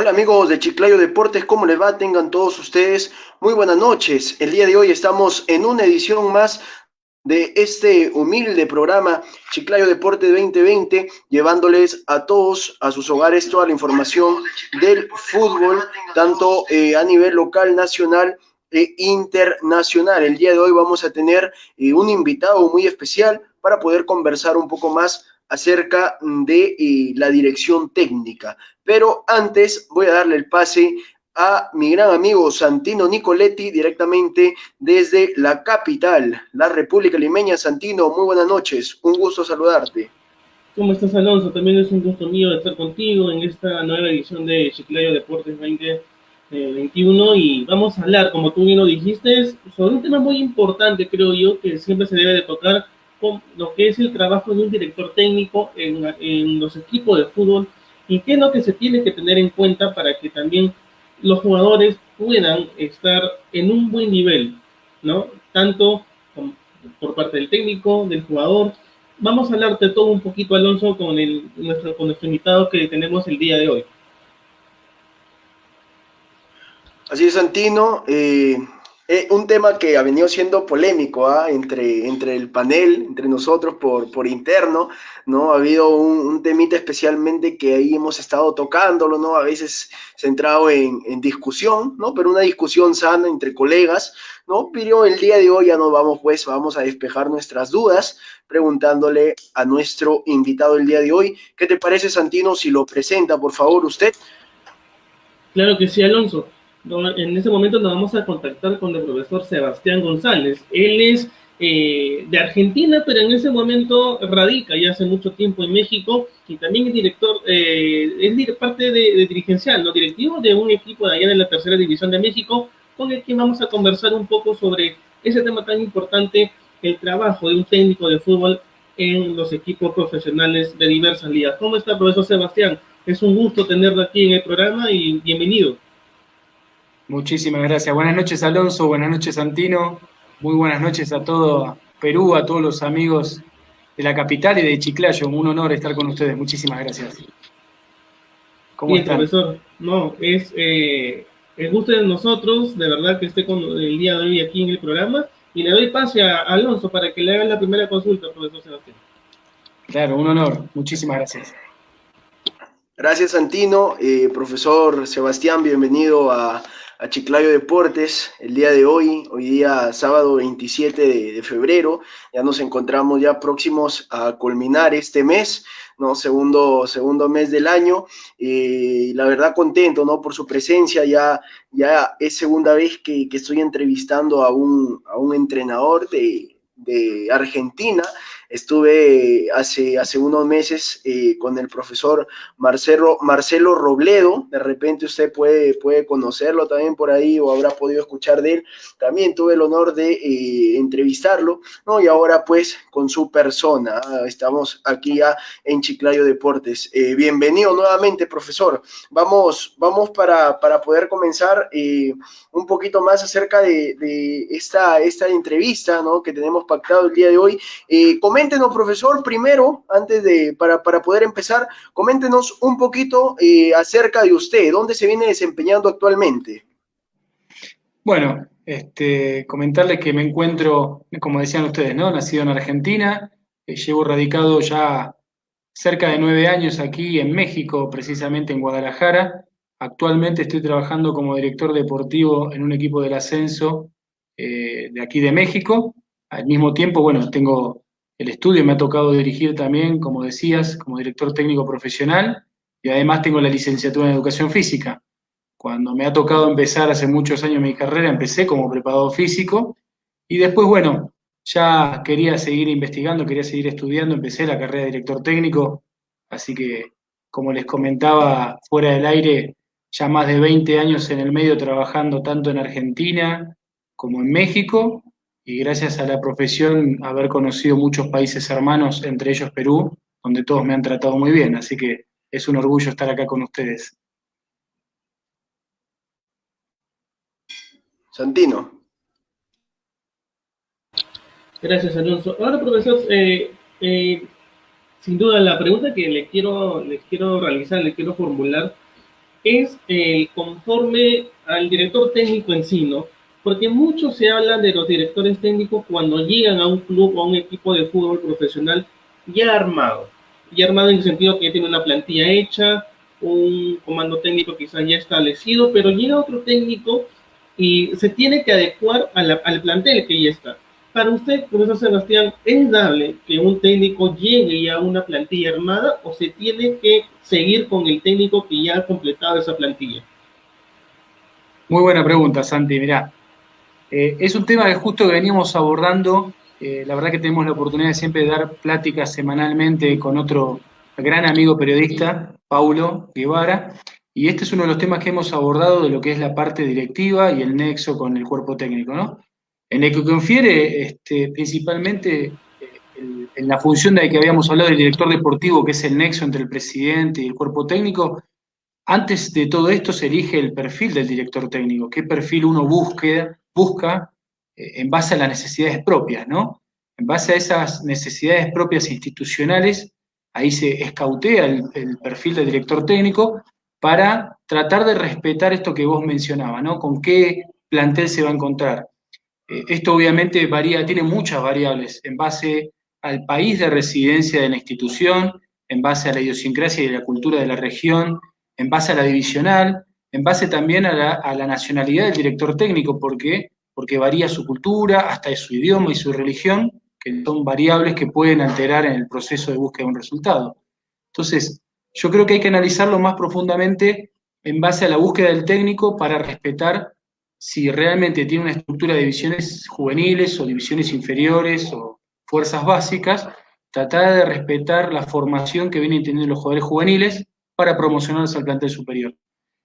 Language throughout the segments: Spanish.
Hola amigos de Chiclayo Deportes, ¿cómo les va? Tengan todos ustedes muy buenas noches. El día de hoy estamos en una edición más de este humilde programa Chiclayo Deportes 2020, llevándoles a todos, a sus hogares, toda la información del fútbol, tanto a nivel local, nacional e internacional. El día de hoy vamos a tener un invitado muy especial para poder conversar un poco más acerca de la dirección técnica. Pero antes voy a darle el pase a mi gran amigo Santino Nicoletti, directamente desde la capital, la República Limeña. Santino, muy buenas noches, un gusto saludarte. ¿Cómo estás, Alonso? También es un gusto mío estar contigo en esta nueva edición de Chiclayo Deportes 2021 y vamos a hablar, como tú bien lo dijiste, sobre un tema muy importante, creo yo, que siempre se debe de tocar, con lo que es el trabajo de un director técnico en los equipos de fútbol y qué es lo que se tiene que tener en cuenta para que también los jugadores puedan estar en un buen nivel, ¿no? Tanto por parte del técnico, del jugador. Vamos a hablar de todo un poquito, Alonso, con nuestro invitado que tenemos el día de hoy. Así es, Santino. Un tema que ha venido siendo polémico entre el panel, entre nosotros por interno, ¿no? Ha habido un temita especialmente que ahí hemos estado tocándolo, ¿no? A veces centrado en discusión, ¿no? Pero una discusión sana entre colegas, ¿no? Pero el día de hoy ya nos vamos, pues, vamos a despejar nuestras dudas preguntándole a nuestro invitado el día de hoy. ¿Qué te parece, Santino, si lo presenta, por favor, usted? Claro que sí, Alonso. No, en este momento nos vamos a contactar con el profesor Sebastián González. Él es de Argentina, pero en ese momento radica ya hace mucho tiempo en México y también es director, es parte de dirigencial, ¿no? Directivo de un equipo de allá de la tercera división de México, con el que vamos a conversar un poco sobre ese tema tan importante, el trabajo de un técnico de fútbol en los equipos profesionales de diversas ligas. ¿Cómo está, profesor Sebastián? Es un gusto tenerlo aquí en el programa y bienvenido. Muchísimas gracias. Buenas noches, Alonso. Buenas noches, Santino. Muy buenas noches a todo Perú, a todos los amigos de la capital y de Chiclayo. Un honor estar con ustedes. Muchísimas gracias. ¿Cómo Bien, están? profesor, no, es el gusto de nosotros, de verdad que esté con el día de hoy aquí en el programa y le doy pase a Alonso para que le haga la primera consulta, profesor Sebastián. Claro, un honor. Muchísimas gracias. Gracias, Santino. Profesor Sebastián, bienvenido a Chiclayo Deportes. El día de hoy día sábado 27 de febrero, ya nos encontramos ya próximos a culminar este mes, ¿no? Segundo mes del año. La verdad contento, ¿no? Por su presencia. Ya es segunda vez que estoy entrevistando a un entrenador de Argentina. Estuve hace unos meses con el profesor Marcelo Robledo. De repente usted puede conocerlo también por ahí o habrá podido escuchar de él. También tuve el honor de entrevistarlo, ¿no? Y ahora pues con su persona. Estamos aquí ya en Chiclayo Deportes. Bienvenido nuevamente, profesor. Vamos para poder comenzar un poquito más acerca de esta entrevista, ¿no? Que tenemos pactado el día de hoy. Coméntenos, profesor, primero, para poder empezar, coméntenos un poquito acerca de usted, dónde se viene desempeñando actualmente. Bueno, comentarles que me encuentro, como decían ustedes, ¿no? Nacido en Argentina. Llevo radicado ya cerca de 9 años aquí en México, precisamente en Guadalajara. Actualmente estoy trabajando como director deportivo en un equipo del ascenso de aquí de México. Al mismo tiempo, bueno, tengo el estudio, me ha tocado dirigir también, como decías, como director técnico profesional y además tengo la licenciatura en educación física. Cuando me ha tocado empezar hace muchos años mi carrera, empecé como preparador físico y después, bueno, ya quería seguir investigando, quería seguir estudiando, empecé la carrera de director técnico, así que, como les comentaba fuera del aire, ya más de 20 años en el medio trabajando tanto en Argentina como en México, y gracias a la profesión haber conocido muchos países hermanos, entre ellos Perú, donde todos me han tratado muy bien, así que es un orgullo estar acá con ustedes. Santino. Gracias, Alonso. Ahora, profesor, sin duda la pregunta que le quiero realizar, le quiero formular, es conforme al director técnico en sí, ¿no? Porque mucho se habla de los directores técnicos cuando llegan a un club o a un equipo de fútbol profesional ya armado en el sentido que ya tiene una plantilla hecha, un comando técnico quizás ya establecido, pero llega otro técnico y se tiene que adecuar al plantel que ya está. Para usted, profesor Sebastián, ¿es dable que un técnico llegue ya a una plantilla armada o se tiene que seguir con el técnico que ya ha completado esa plantilla? Muy buena pregunta, Santi. Mirá, es un tema que justo que veníamos abordando. La verdad que tenemos la oportunidad de siempre dar pláticas semanalmente con otro gran amigo periodista, Paulo Guevara, y este es uno de los temas que hemos abordado de lo que es la parte directiva y el nexo con el cuerpo técnico, ¿no? En el que confiere principalmente en la función de la que habíamos hablado del director deportivo, que es el nexo entre el presidente y el cuerpo técnico. Antes de todo esto se elige el perfil del director técnico, qué perfil uno busca en base a las necesidades propias, ¿no? En base a esas necesidades propias institucionales, ahí se escautea el perfil del director técnico para tratar de respetar esto que vos mencionabas, ¿no? Con qué plantel se va a encontrar. Esto obviamente varía, tiene muchas variables en base al país de residencia de la institución, en base a la idiosincrasia y la cultura de la región, en base a la divisional, en base también a la nacionalidad del director técnico, porque varía su cultura, hasta su idioma y su religión, que son variables que pueden alterar en el proceso de búsqueda de un resultado. Entonces, yo creo que hay que analizarlo más profundamente en base a la búsqueda del técnico para respetar si realmente tiene una estructura de divisiones juveniles o divisiones inferiores o fuerzas básicas, tratar de respetar la formación que vienen teniendo los jugadores juveniles para promocionarlos al plantel superior.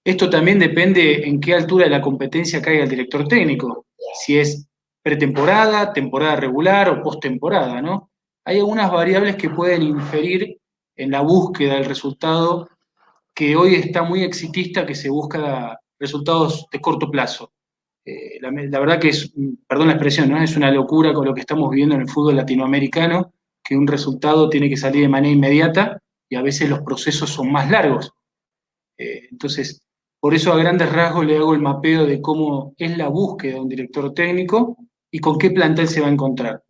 Esto también depende en qué altura de la competencia caiga el director técnico, si es pretemporada, temporada regular o postemporada, ¿no? Hay algunas variables que pueden inferir en la búsqueda del resultado que hoy está muy exitista, que se busca resultados de corto plazo. La verdad que es, perdón la expresión, ¿no? Es una locura con lo que estamos viviendo en el fútbol latinoamericano, que un resultado tiene que salir de manera inmediata y a veces los procesos son más largos. Entonces, por eso a grandes rasgos le hago el mapeo de cómo es la búsqueda de un director técnico y con qué plantel se va a encontrar.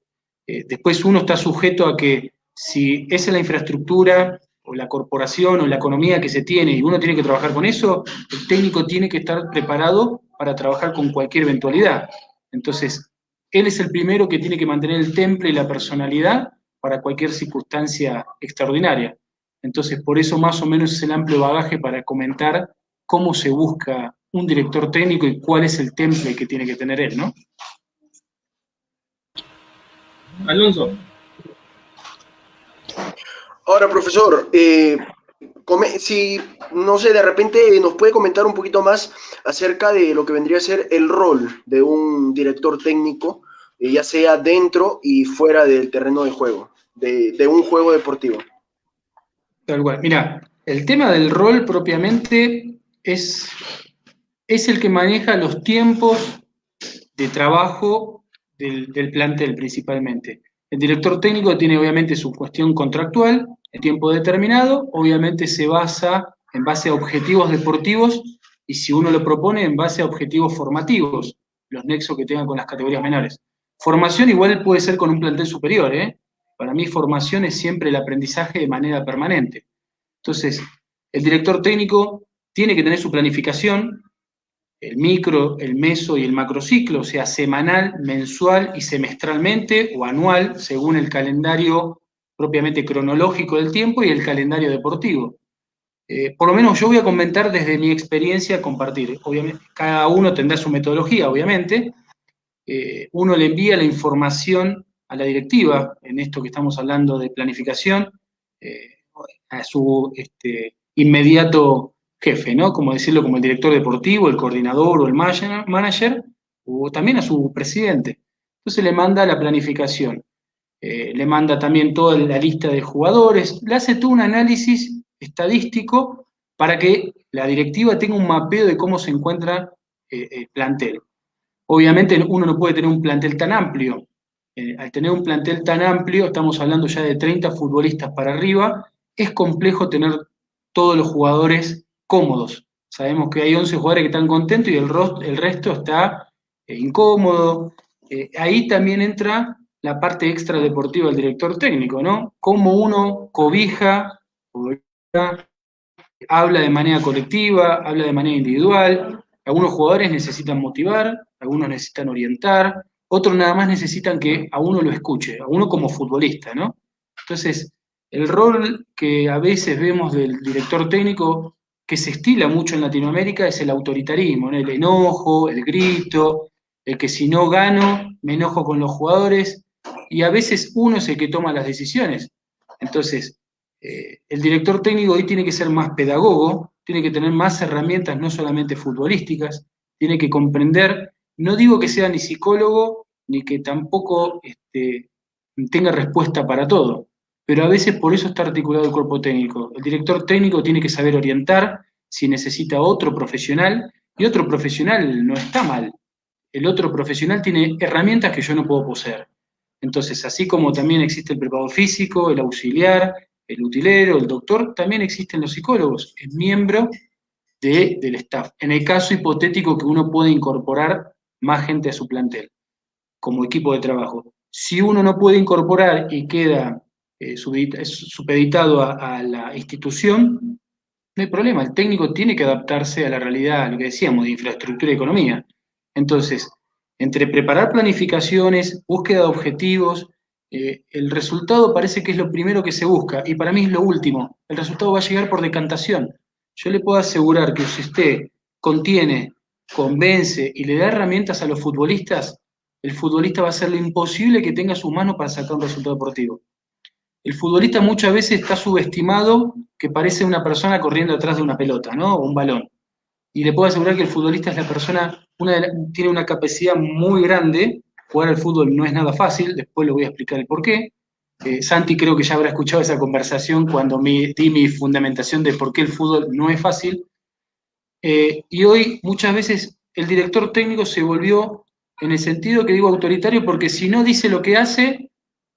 Después uno está sujeto a que si esa es la infraestructura o la corporación o la economía que se tiene y uno tiene que trabajar con eso, el técnico tiene que estar preparado para trabajar con cualquier eventualidad. Entonces, él es el primero que tiene que mantener el temple y la personalidad para cualquier circunstancia extraordinaria. Entonces, por eso más o menos es el amplio bagaje para comentar cómo se busca un director técnico y cuál es el temple que tiene que tener él, ¿no? Alonso. Ahora, profesor, si, no sé, de repente nos puede comentar un poquito más acerca de lo que vendría a ser el rol de un director técnico, ya sea dentro y fuera del terreno de juego, de un juego deportivo. Tal cual. Mira, el tema del rol propiamente es el que maneja los tiempos de trabajo del plantel principalmente. El director técnico tiene obviamente su cuestión contractual, el tiempo determinado, obviamente se basa en base a objetivos deportivos y si uno lo propone en base a objetivos formativos, los nexos que tengan con las categorías menores. Formación igual puede ser con un plantel superior, ¿eh? Para mí formación es siempre el aprendizaje de manera permanente. Entonces, el director técnico tiene que tener su planificación, el micro, el meso y el macrociclo, o sea, semanal, mensual y semestralmente o anual, según el calendario propiamente cronológico del tiempo y el calendario deportivo. Por lo menos yo voy a comentar desde mi experiencia, compartir. Obviamente, cada uno tendrá su metodología, obviamente. Uno le envía la información a la directiva, en esto que estamos hablando de planificación, a su inmediato jefe, ¿no? Como decirlo, como el director deportivo, el coordinador o el manager, o también a su presidente. Entonces le manda la planificación, le manda también toda la lista de jugadores, le hace todo un análisis estadístico para que la directiva tenga un mapeo de cómo se encuentra el plantel. Obviamente uno no puede tener un plantel tan amplio. Al tener un plantel tan amplio, estamos hablando ya de 30 futbolistas para arriba, es complejo tener todos los jugadores cómodos. Sabemos que hay 11 jugadores que están contentos y el resto está incómodo. Ahí también entra la parte extradeportiva del director técnico, ¿no? Cómo uno cobija, habla de manera colectiva, habla de manera individual. Algunos jugadores necesitan motivar, algunos necesitan orientar, otros nada más necesitan que a uno lo escuche, a uno como futbolista, ¿no? Entonces, el rol que a veces vemos del director técnico, que se estila mucho en Latinoamérica, es el autoritarismo, ¿no? El enojo, el grito, el que si no gano, me enojo con los jugadores, y a veces uno es el que toma las decisiones. Entonces, el director técnico hoy tiene que ser más pedagogo, tiene que tener más herramientas, no solamente futbolísticas, tiene que comprender, no digo que sea ni psicólogo, ni que tampoco tenga respuesta para todo, pero a veces por eso está articulado el cuerpo técnico. El director técnico tiene que saber orientar si necesita otro profesional, y otro profesional no está mal. El otro profesional tiene herramientas que yo no puedo poseer. Entonces, así como también existe el preparador físico, el auxiliar, el utilero, el doctor, también existen los psicólogos, es miembro del staff. En el caso hipotético que uno puede incorporar más gente a su plantel, como equipo de trabajo. Si uno no puede incorporar y queda supeditado a la institución, no hay problema, el técnico tiene que adaptarse a la realidad, a lo que decíamos, de infraestructura y economía. Entonces, entre preparar planificaciones, búsqueda de objetivos, el resultado parece que es lo primero que se busca, y para mí es lo último. El resultado va a llegar por decantación. Yo le puedo asegurar que si usted contiene, convence y le da herramientas a los futbolistas, el futbolista va a hacer lo imposible que tenga a sus manos para sacar un resultado deportivo. El futbolista muchas veces está subestimado, que parece una persona corriendo atrás de una pelota, ¿no? O un balón. Y le puedo asegurar que el futbolista es la persona, tiene una capacidad muy grande. Jugar al fútbol no es nada fácil, después le voy a explicar el porqué. Santi creo que ya habrá escuchado esa conversación cuando di mi fundamentación de por qué el fútbol no es fácil. Y hoy muchas veces el director técnico se volvió, en el sentido que digo autoritario, porque si no dice lo que hace,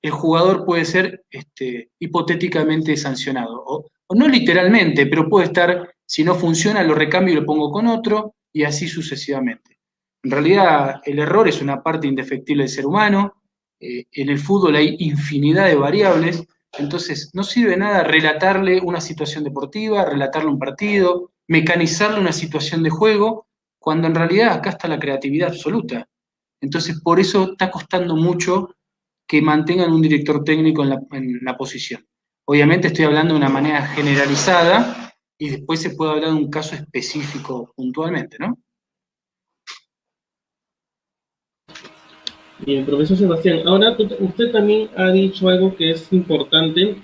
el jugador puede ser hipotéticamente sancionado. O no literalmente, pero puede estar, si no funciona, lo recambio y lo pongo con otro, y así sucesivamente. En realidad, el error es una parte indefectible del ser humano. En el fútbol hay infinidad de variables, entonces no sirve nada relatarle una situación deportiva, relatarle un partido, mecanizarle una situación de juego, cuando en realidad acá está la creatividad absoluta. Entonces, por eso está costando mucho que mantengan un director técnico en la posición. Obviamente estoy hablando de una manera generalizada y después se puede hablar de un caso específico puntualmente, ¿no? Bien, profesor Sebastián, ahora usted también ha dicho algo que es importante,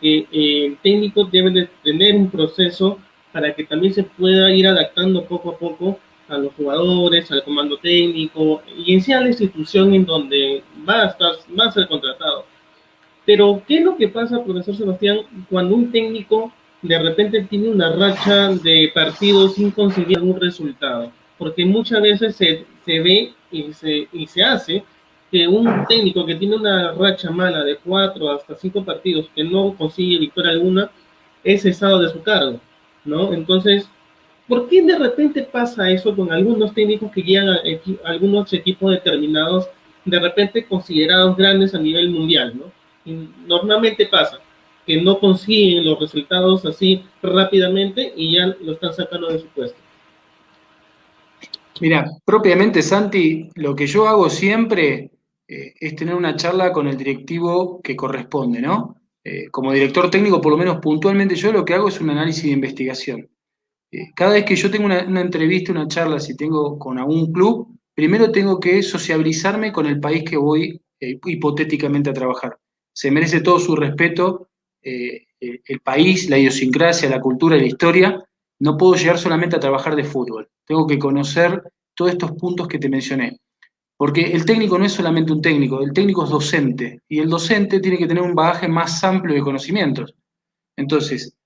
que el técnico debe de tener un proceso para que también se pueda ir adaptando poco a poco a los jugadores, al comando técnico y en sí a la institución en donde va a ser contratado. Pero, ¿qué es lo que pasa, profesor Sebastián, cuando un técnico de repente tiene una racha de partidos sin conseguir algún resultado? Porque muchas veces se ve y se hace que un técnico que tiene una racha mala de 4 hasta 5 partidos que no consigue victoria alguna es cesado de su cargo, ¿no? Entonces, ¿por qué de repente pasa eso con algunos técnicos que llegan a algunos equipos determinados, de repente considerados grandes a nivel mundial, ¿no? Y normalmente pasa que no consiguen los resultados así rápidamente y ya lo están sacando de su puesto. Mira, propiamente, Santi, lo que yo hago siempre es tener una charla con el directivo que corresponde, ¿no? Como director técnico, por lo menos puntualmente, yo lo que hago es un análisis de investigación. Cada vez que yo tengo una entrevista, una charla, si tengo con algún club, primero tengo que sociabilizarme con el país que voy hipotéticamente a trabajar. Se merece todo su respeto, el país, la idiosincrasia, la cultura y la historia. No puedo llegar solamente a trabajar de fútbol. Tengo que conocer todos estos puntos que te mencioné. Porque el técnico no es solamente un técnico, el técnico es docente. Y el docente tiene que tener un bagaje más amplio de conocimientos. Entonces,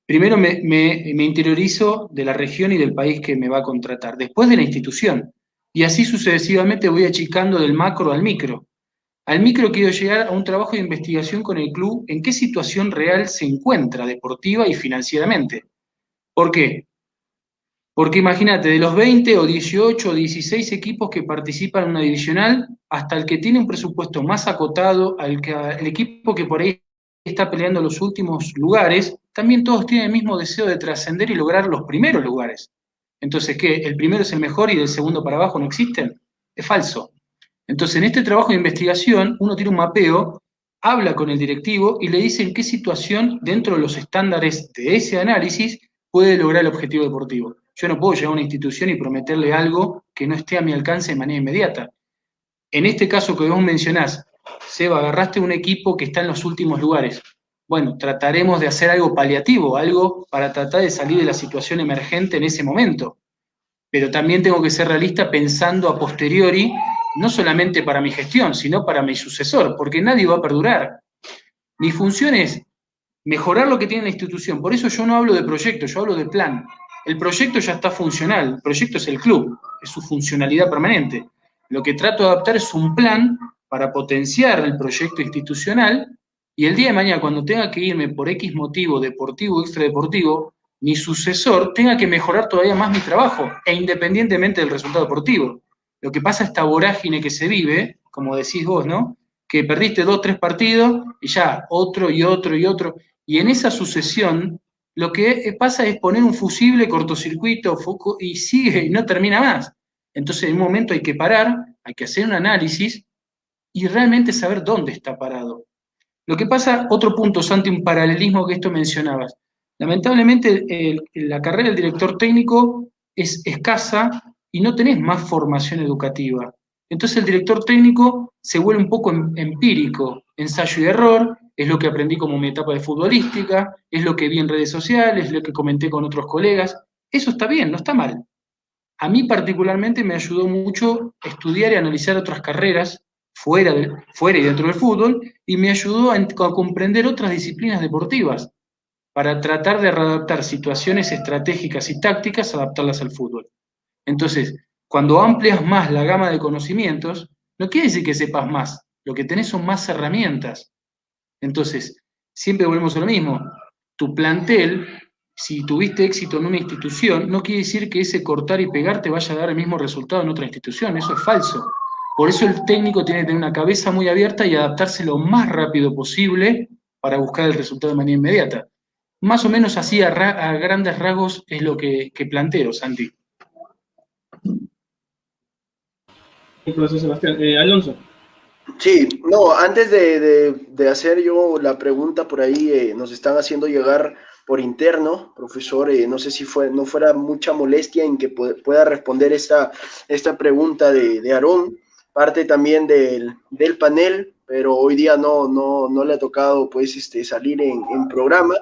primero me interiorizo de la región y del país que me va a contratar, después de la institución. Y así sucesivamente voy achicando del macro al micro. Al micro quiero llegar a un trabajo de investigación con el club, en qué situación real se encuentra deportiva y financieramente. ¿Por qué? Porque imagínate, de los 20 o 18 o 16 equipos que participan en una divisional, hasta el que tiene un presupuesto más acotado, el equipo que por ahí está peleando los últimos lugares, también todos tienen el mismo deseo de trascender y lograr los primeros lugares. Entonces, ¿qué? ¿El primero es el mejor y del segundo para abajo no existen? Es falso. Entonces, en este trabajo de investigación, uno tiene un mapeo, habla con el directivo y le dice en qué situación, dentro de los estándares de ese análisis, puede lograr el objetivo deportivo. Yo no puedo llegar a una institución y prometerle algo que no esté a mi alcance de manera inmediata. En este caso que vos mencionás, Seba, agarraste un equipo que está en los últimos lugares. Bueno, trataremos de hacer algo paliativo, algo para tratar de salir de la situación emergente en ese momento. Pero también tengo que ser realista pensando a posteriori, no solamente para mi gestión, sino para mi sucesor, porque nadie va a perdurar. Mi función es mejorar lo que tiene la institución. Por eso yo no hablo de proyecto, yo hablo de plan. El proyecto ya está funcional, el proyecto es el club, es su funcionalidad permanente. Lo que trato de adaptar es un plan para potenciar el proyecto institucional y el día de mañana, cuando tenga que irme por X motivo, deportivo o extradeportivo, mi sucesor tenga que mejorar todavía más mi trabajo, e independientemente del resultado deportivo. Lo que pasa, esta vorágine que se vive, como decís vos, ¿no? Que perdiste 2, 3 partidos y ya, otro y otro y otro. Y en esa sucesión, lo que pasa es poner un fusible, cortocircuito, foco, y sigue, y no termina más. Entonces, en un momento hay que parar, hay que hacer un análisis y realmente saber dónde está parado. Lo que pasa, otro punto, Santi, un paralelismo que esto mencionabas. Lamentablemente, la carrera del director técnico es escasa y no tenés más formación educativa. Entonces el director técnico se vuelve un poco empírico, ensayo y error, es lo que aprendí como mi etapa de futbolística, es lo que vi en redes sociales, es lo que comenté con otros colegas. Eso está bien, no está mal. A mí particularmente me ayudó mucho estudiar y analizar otras carreras fuera y dentro del fútbol, y me ayudó a comprender otras disciplinas deportivas para tratar de readaptar situaciones estratégicas y tácticas, adaptarlas al fútbol. Entonces, cuando amplias más la gama de conocimientos, no quiere decir que sepas más, lo que tenés son más herramientas. Entonces, siempre volvemos a lo mismo. Tu plantel, si tuviste éxito en una institución, no quiere decir que ese cortar y pegar te vaya a dar el mismo resultado en otra institución, eso es falso. Por eso el técnico tiene que tener una cabeza muy abierta y adaptarse lo más rápido posible para buscar el resultado de manera inmediata. Más o menos así, a grandes rasgos, es lo que planteo, Santi. Un placer, Sebastián. Alonso. Sí, no, antes de hacer yo la pregunta por ahí, nos están haciendo llegar por interno, profesor, no sé si no fuera mucha molestia en que pueda responder esta pregunta de Aarón, parte también del panel, pero hoy día no le ha tocado pues salir en programa.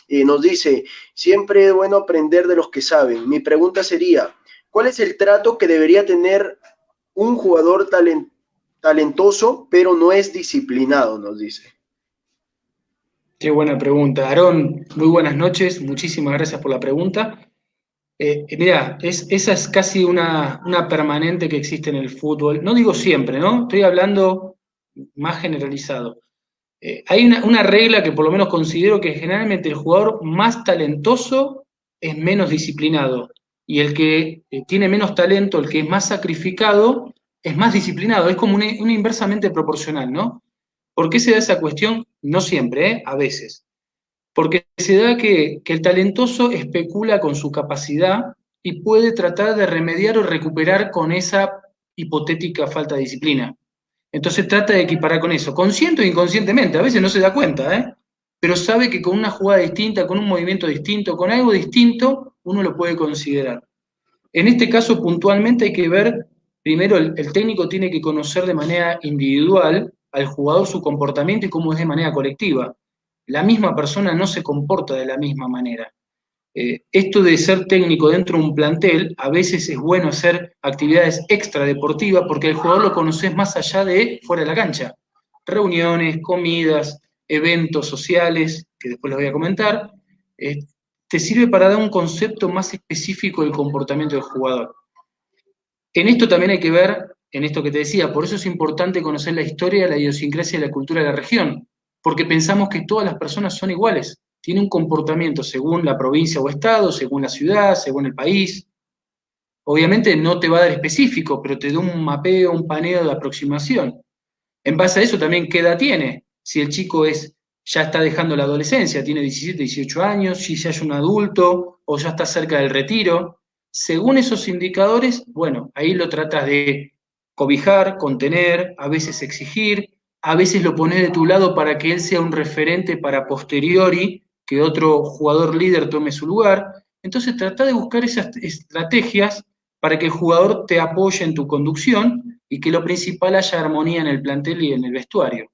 Nos dice, siempre es bueno aprender de los que saben. Mi pregunta sería, ¿cuál es el trato que debería tener un jugador talentoso, pero no es disciplinado, nos dice? Qué buena pregunta. Aarón, muy buenas noches, muchísimas gracias por la pregunta. Mirá, esa es casi una permanente que existe en el fútbol. No digo siempre, ¿no? Estoy hablando más generalizado. Hay una regla que por lo menos considero que generalmente el jugador más talentoso es menos disciplinado. Y el que tiene menos talento, el que es más sacrificado, es más disciplinado. Es como una inversamente proporcional, ¿no? ¿Por qué se da esa cuestión? No siempre, a veces. Porque se da que el talentoso especula con su capacidad y puede tratar de remediar o recuperar con esa hipotética falta de disciplina. Entonces trata de equiparar con eso, consciente o inconscientemente, a veces no se da cuenta, pero sabe que con una jugada distinta, con un movimiento distinto, con algo distinto, uno lo puede considerar. En este caso, puntualmente, hay que ver, primero, el técnico tiene que conocer de manera individual al jugador su comportamiento y cómo es de manera colectiva. La misma persona no se comporta de la misma manera. Esto de ser técnico dentro de un plantel, a veces es bueno hacer actividades extradeportivas porque el jugador lo conoces más allá de fuera de la cancha. Reuniones, comidas, eventos sociales, que después los voy a comentar, te sirve para dar un concepto más específico del comportamiento del jugador. En esto también hay que ver, en esto que te decía, por eso es importante conocer la historia, la idiosincrasia y la cultura de la región, porque pensamos que todas las personas son iguales, tienen un comportamiento según la provincia o estado, según la ciudad, según el país. Obviamente no te va a dar específico, pero te da un mapeo, un paneo de aproximación. En base a eso también, ¿qué edad tiene? Si el chico ya está dejando la adolescencia, tiene 17, 18 años, si ya es un adulto o ya está cerca del retiro. Según esos indicadores, bueno, ahí lo tratas de cobijar, contener, a veces exigir, a veces lo pones de tu lado para que él sea un referente para posteriori, que otro jugador líder tome su lugar. Entonces trata de buscar esas estrategias para que el jugador te apoye en tu conducción y que lo principal haya armonía en el plantel y en el vestuario.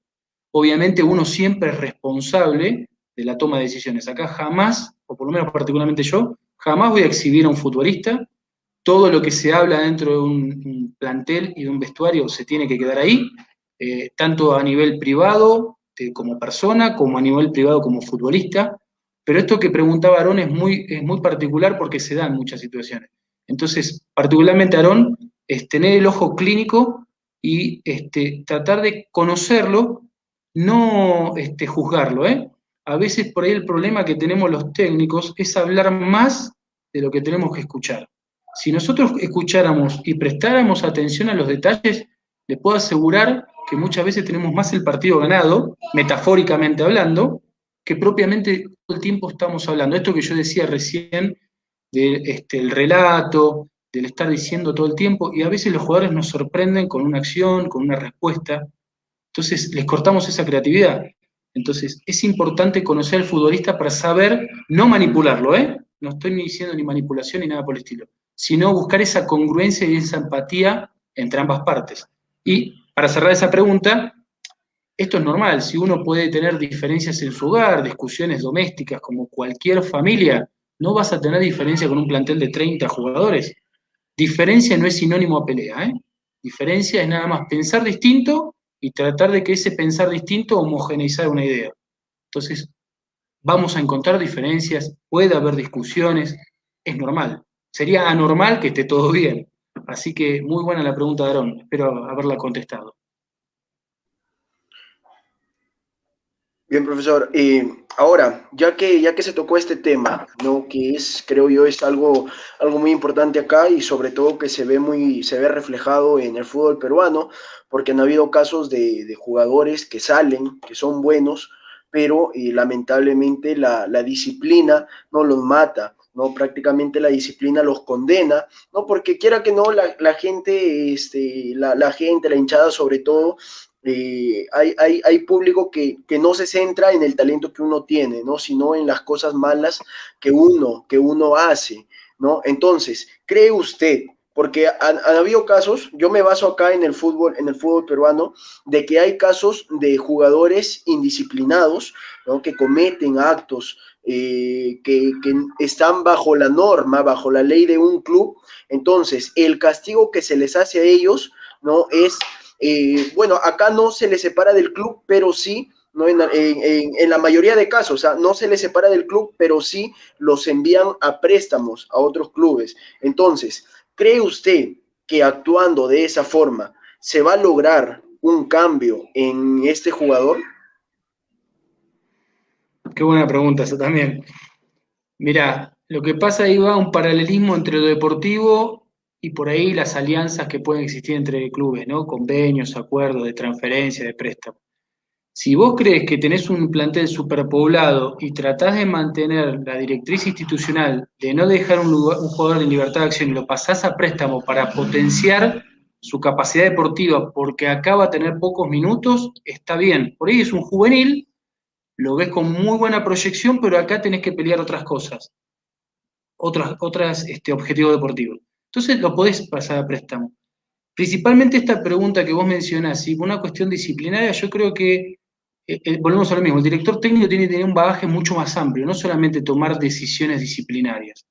Obviamente uno siempre es responsable de la toma de decisiones. Acá jamás, o por lo menos particularmente yo, jamás voy a exhibir a un futbolista. Todo lo que se habla dentro de un plantel y de un vestuario se tiene que quedar ahí, tanto a nivel privado como persona, como a nivel privado como futbolista. Pero esto que preguntaba Aarón es muy particular porque se da en muchas situaciones. Entonces, particularmente Aarón, es tener el ojo clínico y tratar de conocerlo, no juzgarlo. A veces por ahí el problema que tenemos los técnicos es hablar más de lo que tenemos que escuchar. Si nosotros escucháramos y prestáramos atención a los detalles, les puedo asegurar que muchas veces tenemos más el partido ganado, metafóricamente hablando, que propiamente todo el tiempo estamos hablando. Esto que yo decía recién, del relato, del estar diciendo todo el tiempo, y a veces los jugadores nos sorprenden con una acción, con una respuesta. Entonces les cortamos esa creatividad. Entonces es importante conocer al futbolista para saber no manipularlo, ¿eh? No estoy ni diciendo ni manipulación ni nada por el estilo, sino buscar esa congruencia y esa empatía entre ambas partes. Y para cerrar esa pregunta, esto es normal, si uno puede tener diferencias en su hogar, discusiones domésticas como cualquier familia, no vas a tener diferencia con un plantel de 30 jugadores. Diferencia no es sinónimo a pelea, ¿eh? Diferencia es nada más pensar distinto y tratar de que ese pensar distinto homogeneizar una idea. Entonces, vamos a encontrar diferencias, puede haber discusiones, es normal. Sería anormal que esté todo bien. Así que muy buena la pregunta de Aarón, espero haberla contestado. Bien, profesor. Ahora, ya que se tocó este tema, ¿no? Que es, creo yo, es algo muy importante acá y sobre todo que se ve reflejado en el fútbol peruano, porque han habido casos de jugadores que salen, que son buenos, pero lamentablemente la disciplina no los mata, ¿no? Prácticamente la disciplina los condena, ¿no? Porque quiera que no, la gente, la gente, la hinchada sobre todo, hay público que no se centra en el talento que uno tiene, ¿no? Sino en las cosas malas que uno hace, ¿no? Entonces, ¿cree usted? Porque han habido casos, yo me baso acá en el fútbol peruano, de que hay casos de jugadores indisciplinados, ¿no? Que cometen actos que están bajo la norma, bajo la ley de un club. Entonces, el castigo que se les hace a ellos, ¿no? Es bueno, acá no se le separa del club, pero sí, ¿no? En la mayoría de casos, o sea, no se les separa del club, pero sí los envían a préstamos a otros clubes. Entonces, ¿cree usted que actuando de esa forma se va a lograr un cambio en este jugador? Qué buena pregunta esa también. Mirá, lo que pasa ahí va un paralelismo entre lo deportivo y por ahí las alianzas que pueden existir entre clubes, ¿no? Convenios, acuerdos de transferencia, de préstamo. Si vos crees que tenés un plantel superpoblado y tratás de mantener la directriz institucional de no dejar un jugador en libertad de acción y lo pasás a préstamo para potenciar su capacidad deportiva porque acá va a tener pocos minutos, está bien. Por ahí es un juvenil, lo ves con muy buena proyección, pero acá tenés que pelear otras cosas, otras objetivos deportivos. Entonces lo podés pasar a préstamo. Principalmente esta pregunta que vos mencionás, ¿sí? Por una cuestión disciplinaria, yo creo que, volvemos a lo mismo, el director técnico tiene que tener un bagaje mucho más amplio, no solamente tomar decisiones disciplinarias.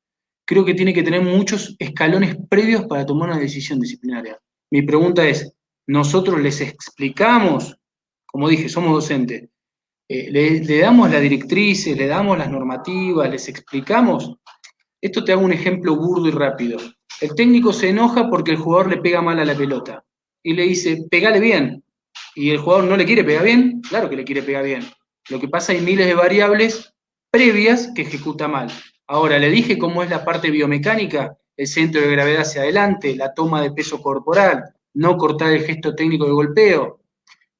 Creo que tiene que tener muchos escalones previos para tomar una decisión disciplinaria. Mi pregunta es, ¿nosotros les explicamos? Como dije, somos docentes, le damos las directrices, le damos las normativas, les explicamos. Esto te hago un ejemplo burdo y rápido. El técnico se enoja porque el jugador le pega mal a la pelota y le dice, pegale bien. Y el jugador no le quiere pegar bien, claro que le quiere pegar bien. Lo que pasa, hay miles de variables previas que ejecuta mal. Ahora, le dije cómo es la parte biomecánica el centro de gravedad hacia adelante, la toma de peso corporal, no cortar el gesto técnico de golpeo,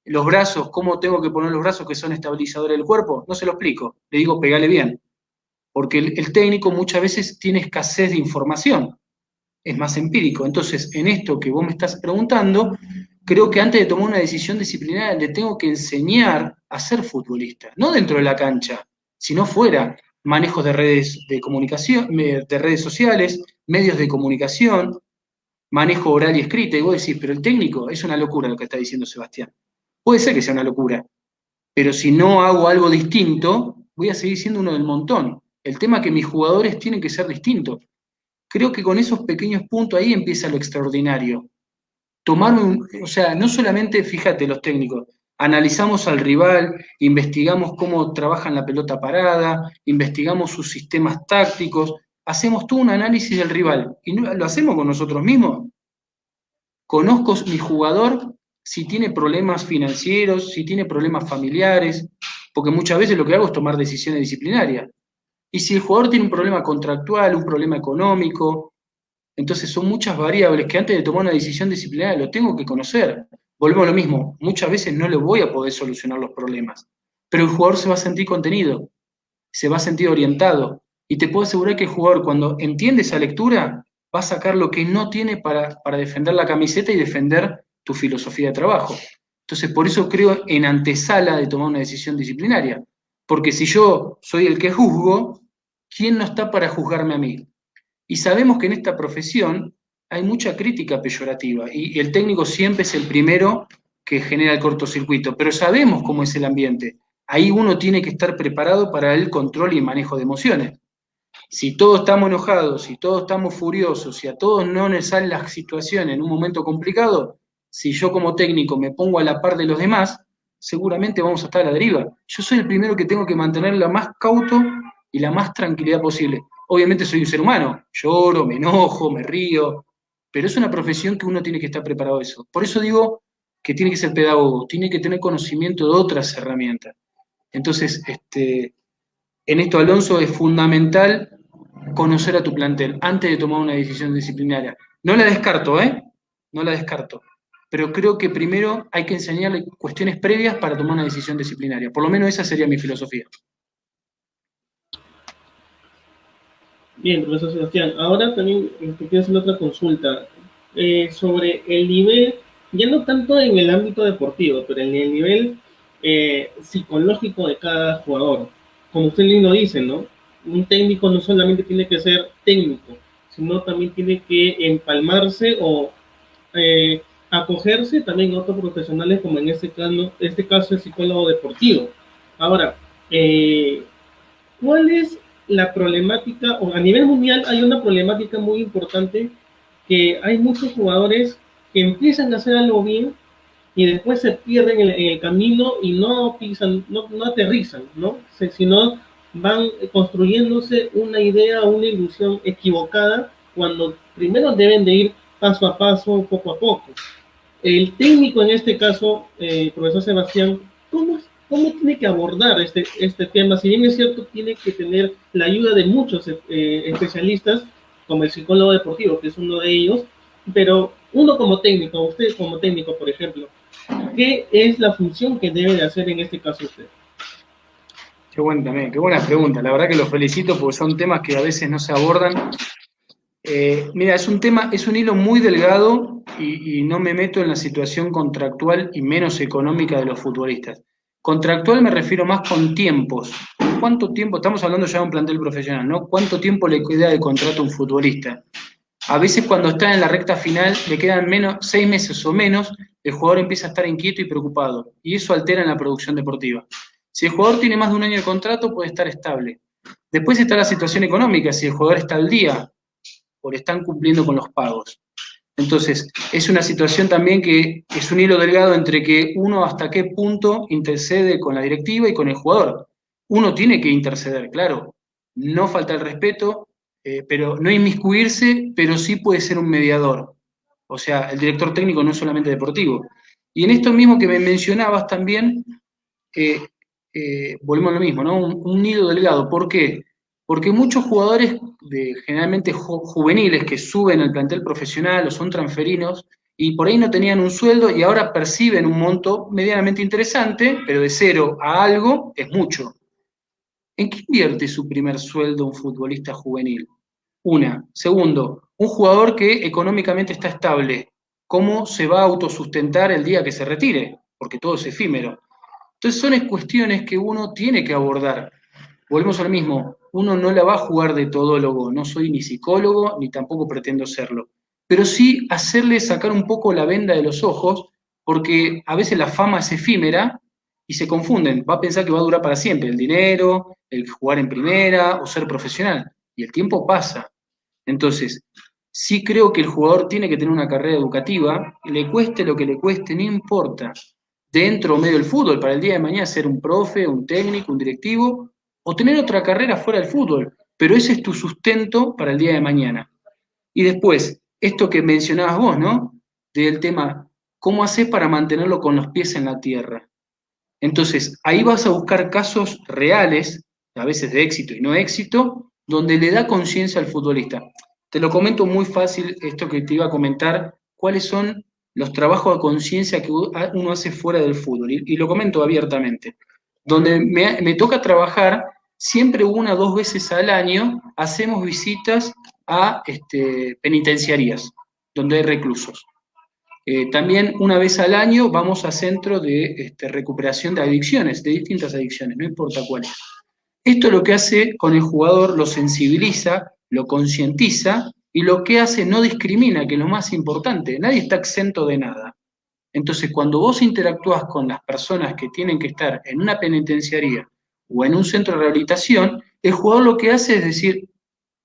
los brazos, cómo tengo que poner los brazos que son estabilizadores del cuerpo, no se lo explico, le digo pegale bien, porque el técnico muchas veces tiene escasez de información, es más empírico. Entonces, en esto que vos me estás preguntando, creo que antes de tomar una decisión disciplinaria le tengo que enseñar a ser futbolista, no dentro de la cancha, sino fuera, manejos de redes de comunicación, de redes sociales, medios de comunicación, manejo oral y escrita, y vos decís, pero el técnico es una locura lo que está diciendo Sebastián. Puede ser que sea una locura, pero si no hago algo distinto, voy a seguir siendo uno del montón. El tema es que mis jugadores tienen que ser distintos. Creo que con esos pequeños puntos ahí empieza lo extraordinario. O sea, no solamente, fíjate, los técnicos, analizamos al rival, investigamos cómo trabajan la pelota parada, investigamos sus sistemas tácticos, hacemos todo un análisis del rival y lo hacemos con nosotros mismos. Conozco mi jugador si tiene problemas financieros, si tiene problemas familiares, porque muchas veces lo que hago es tomar decisiones disciplinarias. Y si el jugador tiene un problema contractual, un problema económico, entonces son muchas variables que antes de tomar una decisión disciplinaria lo tengo que conocer. Volvemos a lo mismo, muchas veces no le voy a poder solucionar los problemas, pero el jugador se va a sentir contenido, se va a sentir orientado. Y te puedo asegurar que el jugador, cuando entiende esa lectura, va a sacar lo que no tiene para defender la camiseta y defender tu filosofía de trabajo. Entonces, por eso creo en antesala de tomar una decisión disciplinaria. Porque si yo soy el que juzgo, ¿quién no está para juzgarme a mí? Y sabemos que en esta profesión hay mucha crítica peyorativa y el técnico siempre es el primero que genera el cortocircuito, pero sabemos cómo es el ambiente. Ahí uno tiene que estar preparado para el control y manejo de emociones. Si todos estamos enojados, si todos estamos furiosos, si a todos no nos salen las situaciones en un momento complicado, si yo como técnico me pongo a la par de los demás, seguramente vamos a estar a la deriva. Yo soy el primero que tengo que mantener la más cauto y la más tranquilidad posible. Obviamente soy un ser humano, lloro, me enojo, me río, pero es una profesión que uno tiene que estar preparado a eso. Por eso digo que tiene que ser pedagogo, tiene que tener conocimiento de otras herramientas. Entonces, en esto, Alonso, es fundamental conocer a tu plantel antes de tomar una decisión disciplinaria. No la descarto, No la descarto. Pero creo que primero hay que enseñarle cuestiones previas para tomar una decisión disciplinaria. Por lo menos esa sería mi filosofía. Bien, profesor Sebastián. Ahora también te quiero hacer otra consulta sobre el nivel, ya no tanto en el ámbito deportivo, pero en el nivel psicológico de cada jugador. Como usted mismo dice, ¿no? Un técnico no solamente tiene que ser técnico, sino también tiene que empalmarse o acogerse también a otros profesionales, como en este caso el psicólogo deportivo. Ahora, ¿cuál es la problemática? O a nivel mundial hay una problemática muy importante, que hay muchos jugadores que empiezan a hacer algo bien y después se pierden en el camino y no pisan, no aterrizan, ¿no? Sino van construyéndose una idea, una ilusión equivocada, cuando primero deben de ir paso a paso, poco a poco. El técnico en este caso, profesor Sebastián, ¿cómo tiene que abordar este tema? Si bien es cierto, tiene que tener la ayuda de muchos especialistas, como el psicólogo deportivo, que es uno de ellos, pero uno como técnico, usted como técnico, por ejemplo, ¿qué es la función que debe de hacer en este caso usted? Qué buena pregunta. La verdad que los felicito porque son temas que a veces no se abordan. Mira, es un hilo muy delgado y no me meto en la situación contractual y menos económica de los futbolistas. Contractual me refiero más con tiempos. ¿Cuánto tiempo? Estamos hablando ya de un plantel profesional, ¿no? ¿Cuánto tiempo le queda de contrato a un futbolista? A veces cuando está en la recta final, le quedan 6 meses o menos, el jugador empieza a estar inquieto y preocupado, y eso altera en la producción deportiva. Si el jugador tiene más de un año de contrato, puede estar estable. Después está la situación económica, si el jugador está al día o le están cumpliendo con los pagos. Entonces, es una situación también que es un hilo delgado entre que uno hasta qué punto intercede con la directiva y con el jugador. Uno tiene que interceder, claro, no falta el respeto, pero no inmiscuirse, pero sí puede ser un mediador. O sea, el director técnico no es solamente deportivo. Y en esto mismo que me mencionabas también, volvemos a lo mismo, ¿no? Un hilo delgado. ¿Por qué? Porque muchos jugadores, generalmente juveniles, que suben al plantel profesional o son transferidos, y por ahí no tenían un sueldo y ahora perciben un monto medianamente interesante, pero de 0 a algo es mucho. ¿En qué invierte su primer sueldo un futbolista juvenil? Una. Segundo, un jugador que económicamente está estable. ¿Cómo se va a autosustentar el día que se retire? Porque todo es efímero. Entonces son cuestiones que uno tiene que abordar. Volvemos al mismo, uno no la va a jugar de todólogo, no soy ni psicólogo ni tampoco pretendo serlo, pero sí hacerle sacar un poco la venda de los ojos, porque a veces la fama es efímera y se confunden, va a pensar que va a durar para siempre el dinero, el jugar en primera o ser profesional, y el tiempo pasa. Entonces, sí creo que el jugador tiene que tener una carrera educativa, le cueste lo que le cueste, no importa, dentro o medio del fútbol, para el día de mañana ser un profe, un técnico, un directivo, o tener otra carrera fuera del fútbol, pero ese es tu sustento para el día de mañana. Y después, esto que mencionabas vos, ¿no? Del tema, ¿cómo haces para mantenerlo con los pies en la tierra? Entonces, ahí vas a buscar casos reales, a veces de éxito y no éxito, donde le da conciencia al futbolista. Te lo comento muy fácil, esto que te iba a comentar, cuáles son los trabajos de conciencia que uno hace fuera del fútbol, y lo comento abiertamente. Donde me toca trabajar, siempre 1 o 2 veces al año hacemos visitas a penitenciarías, donde hay reclusos. También 1 vez al año vamos a centro de recuperación de adicciones, de distintas adicciones, no importa cuáles. Esto lo que hace con el jugador, lo sensibiliza, lo concientiza y lo que hace no discrimina, que es lo más importante, nadie está exento de nada. Entonces, cuando vos interactúas con las personas que tienen que estar en una penitenciaría o en un centro de rehabilitación, el jugador lo que hace es decir,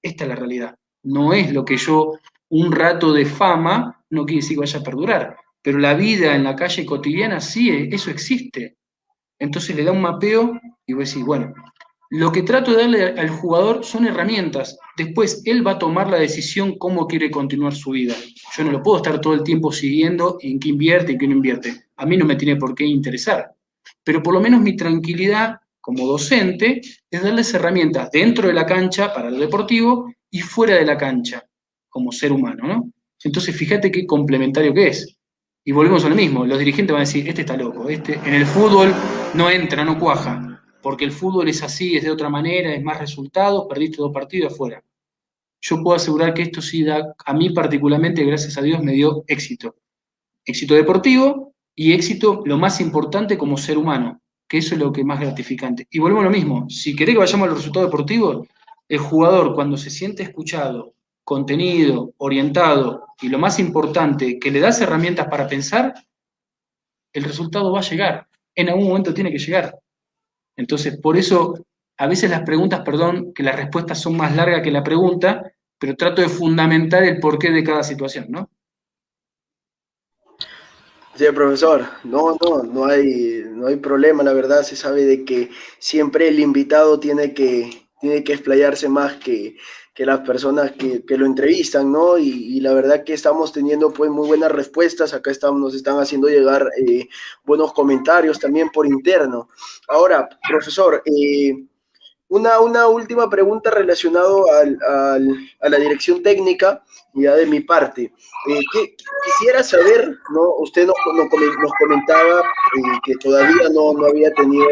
esta es la realidad, no es lo que yo, un rato de fama, no quiere decir que vaya a perdurar, pero la vida en la calle cotidiana sí, eso existe. Entonces le da un mapeo y vos decís, bueno, lo que trato de darle al jugador son herramientas. Después él va a tomar la decisión cómo quiere continuar su vida. Yo no lo puedo estar todo el tiempo siguiendo en qué invierte y qué no invierte. A mí no me tiene por qué interesar. Pero por lo menos mi tranquilidad como docente es darles herramientas dentro de la cancha para lo deportivo y fuera de la cancha como ser humano, ¿no? Entonces fíjate qué complementario que es. Y volvemos a lo mismo, los dirigentes van a decir, este está loco, este en el fútbol no entra, no cuaja, porque el fútbol es así, es de otra manera, es más resultados, perdiste 2 partidos afuera. Yo puedo asegurar que esto sí da, a mí particularmente, gracias a Dios, me dio éxito. Éxito deportivo y éxito, lo más importante, como ser humano, que eso es lo que es más gratificante. Y volvemos a lo mismo, si querés que vayamos a los resultados deportivos, el jugador cuando se siente escuchado, contenido, orientado, y lo más importante, que le das herramientas para pensar, el resultado va a llegar. En algún momento tiene que llegar. Entonces, por eso, a veces las preguntas, perdón, que las respuestas son más largas que la pregunta, pero trato de fundamentar el porqué de cada situación, ¿no? Sí, profesor, no hay problema, la verdad se sabe de que siempre el invitado tiene que explayarse más que las personas que lo entrevistan, ¿no? Y la verdad que estamos teniendo pues muy buenas respuestas, acá nos están haciendo llegar buenos comentarios también por interno. Ahora, profesor, una última pregunta relacionada a la dirección técnica, ya de mi parte. Quisiera saber, ¿no? Usted nos comentaba que todavía no había tenido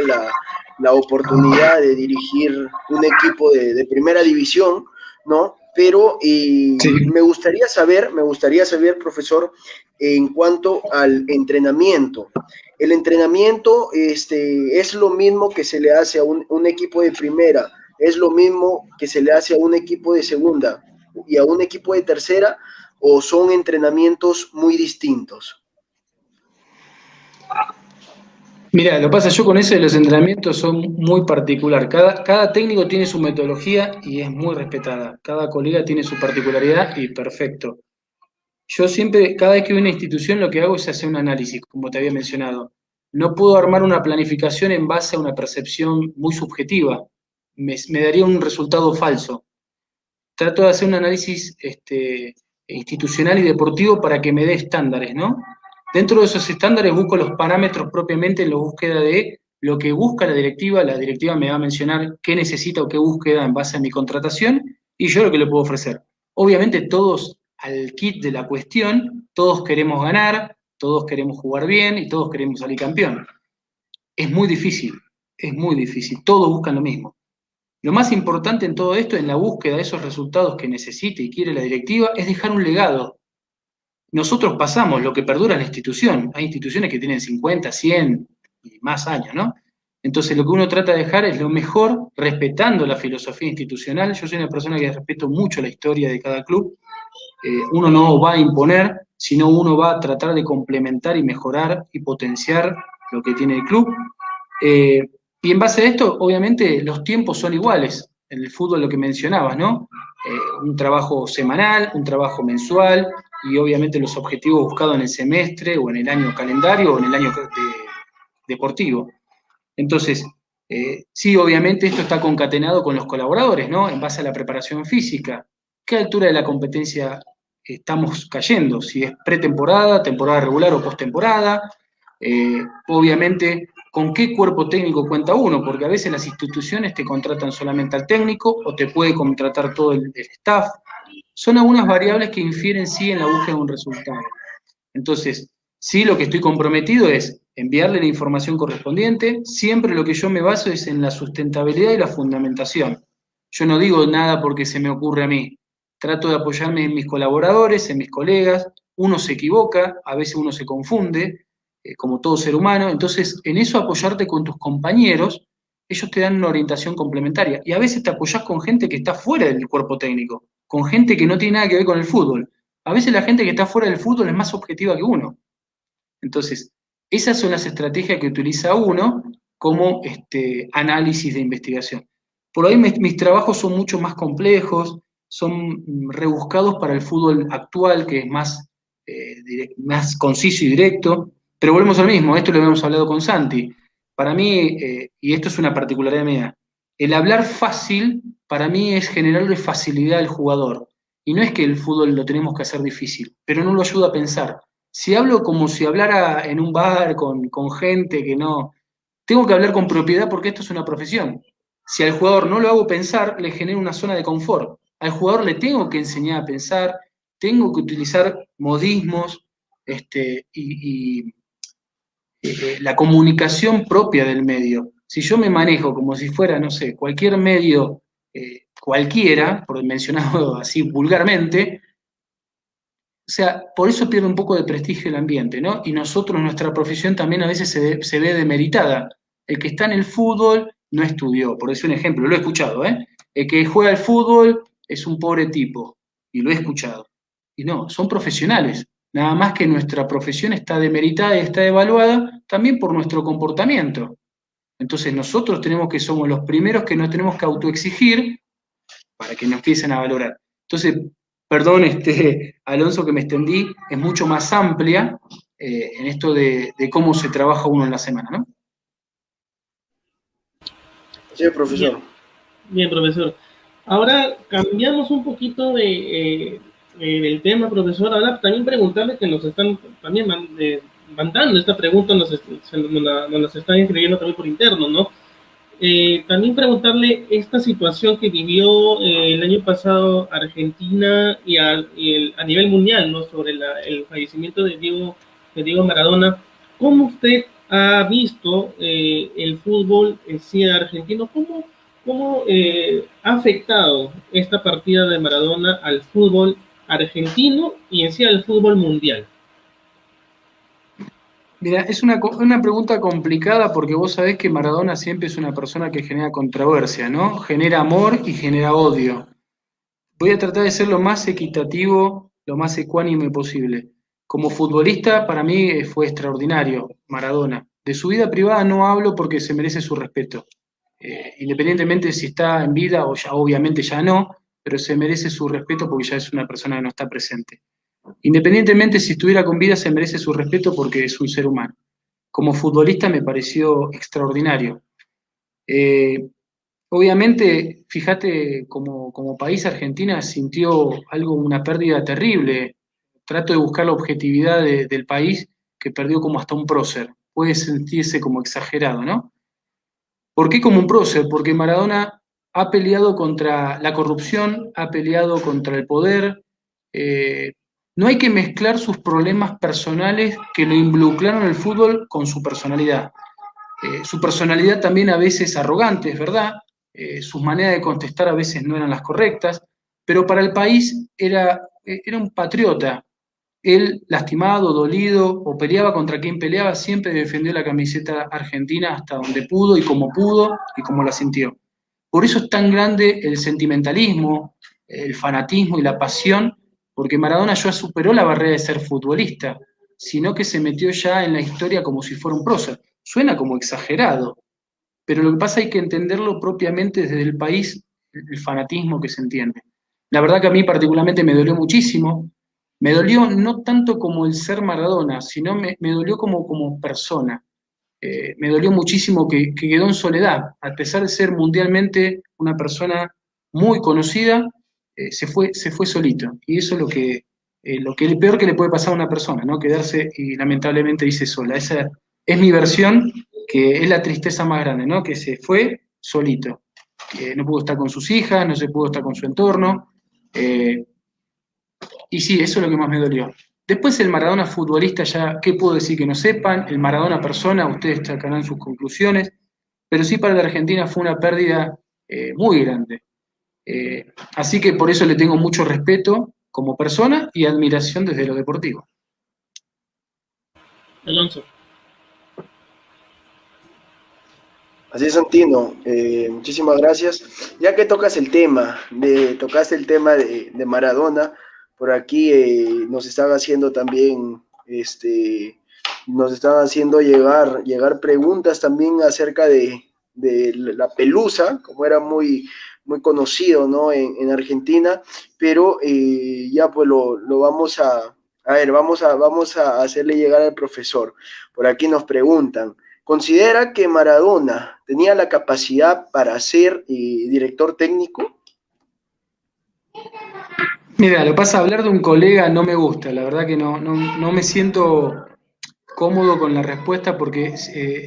la oportunidad de dirigir un equipo de primera división, ¿no? Pero Sí. me gustaría saber, profesor, en cuanto al entrenamiento. El entrenamiento es lo mismo que se le hace a un equipo de primera, es lo mismo que se le hace a un equipo de segunda y a un equipo de tercera, o son entrenamientos muy distintos. Mira, lo que pasa yo con eso de los entrenamientos son muy particular. Cada técnico tiene su metodología y es muy respetada. Cada colega tiene su particularidad y perfecto. Yo siempre, cada vez que voy a una institución, lo que hago es hacer un análisis, como te había mencionado. No puedo armar una planificación en base a una percepción muy subjetiva. Me daría un resultado falso. Trato de hacer un análisis institucional y deportivo para que me dé estándares, ¿no? Dentro de esos estándares busco los parámetros propiamente en la búsqueda de lo que busca la directiva me va a mencionar qué necesita o qué búsqueda en base a mi contratación, y yo lo que le puedo ofrecer. Obviamente todos al kit de la cuestión, todos queremos ganar, todos queremos jugar bien y todos queremos salir campeón. Es muy difícil, todos buscan lo mismo. Lo más importante en todo esto, en la búsqueda de esos resultados que necesita y quiere la directiva, es dejar un legado. Nosotros pasamos lo que perdura en la institución. Hay instituciones que tienen 50, 100 y más años, ¿no? Entonces lo que uno trata de dejar es lo mejor, respetando la filosofía institucional. Yo soy una persona que respeto mucho la historia de cada club. Uno no va a imponer, sino uno va a tratar de complementar y mejorar y potenciar lo que tiene el club. Y en base a esto, obviamente, los tiempos son iguales. En el fútbol lo que mencionabas, ¿no? Un trabajo semanal, un trabajo mensual, y obviamente los objetivos buscados en el semestre, o en el año calendario, o en el año deportivo. Entonces, sí, obviamente esto está concatenado con los colaboradores, ¿no? En base a la preparación física. ¿Qué altura de la competencia estamos cayendo? Si es pretemporada, temporada regular o postemporada. Obviamente, ¿con qué cuerpo técnico cuenta uno? Porque a veces las instituciones te contratan solamente al técnico o te puede contratar todo el staff. Son algunas variables que infieren sí en la búsqueda de un resultado. Entonces, sí, lo que estoy comprometido es enviarle la información correspondiente. Siempre lo que yo me baso es en la sustentabilidad y la fundamentación. Yo no digo nada porque se me ocurre a mí. Trato de apoyarme en mis colaboradores, en mis colegas. Uno se equivoca, a veces uno se confunde, como todo ser humano. Entonces, en eso apoyarte con tus compañeros, ellos te dan una orientación complementaria. Y a veces te apoyás con gente que está fuera del cuerpo técnico, con gente que no tiene nada que ver con el fútbol. A veces la gente que está fuera del fútbol es más objetiva que uno. Entonces, esas son las estrategias que utiliza uno como análisis de investigación. Por ahí mis trabajos son mucho más complejos, son rebuscados para el fútbol actual, que es más conciso y directo, pero volvemos al mismo, esto lo habíamos hablado con Santi. Para mí, y esto es una particularidad mía, el hablar fácil para mí es generarle facilidad al jugador. Y no es que el fútbol lo tenemos que hacer difícil, pero no lo ayuda a pensar. Si hablo como si hablara en un bar con gente que no... Tengo que hablar con propiedad porque esto es una profesión. Si al jugador no lo hago pensar, le genero una zona de confort. Al jugador le tengo que enseñar a pensar, tengo que utilizar modismos y la comunicación propia del medio. Si yo me manejo como si fuera, no sé, cualquier medio, cualquiera, por mencionarlo así vulgarmente, o sea, por eso pierde un poco de prestigio el ambiente, ¿no? Y nosotros, nuestra profesión también a veces se ve demeritada. El que está en el fútbol no estudió, por decir un ejemplo, lo he escuchado, ¿eh? El que juega al fútbol es un pobre tipo, y lo he escuchado. Y no, son profesionales. Nada más que nuestra profesión está demeritada y está evaluada también por nuestro comportamiento. Entonces nosotros somos los primeros que nos tenemos que autoexigir para que nos empiecen a valorar. Entonces, perdón, Alonso, que me extendí, es mucho más amplia en esto de cómo se trabaja uno en la semana, ¿no? Sí, profesor. Bien, bien, profesor. Ahora cambiamos un poquito del tema, profesor. Ahora también preguntarle que nos están también mandando esta pregunta, nos las están escribiendo también por interno, ¿no? También preguntarle esta situación que vivió el año pasado Argentina y a nivel mundial, ¿no? Sobre el fallecimiento de Diego Maradona. ¿Cómo usted ha visto el fútbol en sí argentino? ¿Cómo ha afectado esta partida de Maradona al fútbol argentino y en sí al fútbol mundial? Mira, es una pregunta complicada porque vos sabés que Maradona siempre es una persona que genera controversia, ¿no? Genera amor y genera odio. Voy a tratar de ser lo más equitativo, lo más ecuánime posible. Como futbolista, para mí fue extraordinario Maradona. De su vida privada no hablo porque se merece su respeto. Independientemente si está en vida o ya obviamente ya no, pero se merece su respeto porque ya es una persona que no está presente. Independientemente si estuviera con vida, se merece su respeto porque es un ser humano. Como futbolista me pareció extraordinario. Obviamente, fíjate, como país Argentina sintió una pérdida terrible. Trato de buscar la objetividad del país que perdió como hasta un prócer. Puede sentirse como exagerado, ¿no? ¿Por qué como un prócer? Porque Maradona ha peleado contra la corrupción, ha peleado contra el poder. No hay que mezclar sus problemas personales que lo involucraron en el fútbol con su personalidad. Su personalidad también a veces arrogante, es verdad, sus maneras de contestar a veces no eran las correctas, pero para el país era un patriota. Él, lastimado, dolido, o peleaba contra quien peleaba, siempre defendió la camiseta argentina hasta donde pudo y como la sintió. Por eso es tan grande el sentimentalismo, el fanatismo y la pasión, porque Maradona ya superó la barrera de ser futbolista, sino que se metió ya en la historia como si fuera un prócer. Suena como exagerado, pero lo que pasa hay que entenderlo propiamente desde el país, el fanatismo que se entiende. La verdad que a mí particularmente me dolió muchísimo, me dolió no tanto como el ser Maradona, sino me dolió como persona. Me dolió muchísimo que quedó en soledad, a pesar de ser mundialmente una persona muy conocida, se fue solito. Y eso es lo que el peor que le puede pasar a una persona, ¿no? Quedarse y lamentablemente dice sola. Esa es mi versión, que es la tristeza más grande, ¿no? Que se fue solito. No pudo estar con sus hijas, no se pudo estar con su entorno. Y sí, eso es lo que más me dolió. Después el Maradona futbolista, ya, ¿qué puedo decir que no sepan? El Maradona persona, ustedes sacarán sus conclusiones, pero sí para la Argentina fue una pérdida muy grande. Así que por eso le tengo mucho respeto como persona y admiración desde lo deportivo. Alonso. Así es, Santino. Muchísimas gracias. Ya que tocaste el tema de Maradona, por aquí nos están haciendo también, nos están haciendo llegar preguntas también acerca de la pelusa, como era muy conocido, ¿no? En Argentina, pero ya pues lo vamos a ver, vamos a hacerle llegar al profesor. Por aquí nos preguntan. ¿Considera que Maradona tenía la capacidad para ser director técnico? Mira, lo pasa, hablar de un colega no me gusta, la verdad que no me siento cómodo con la respuesta porque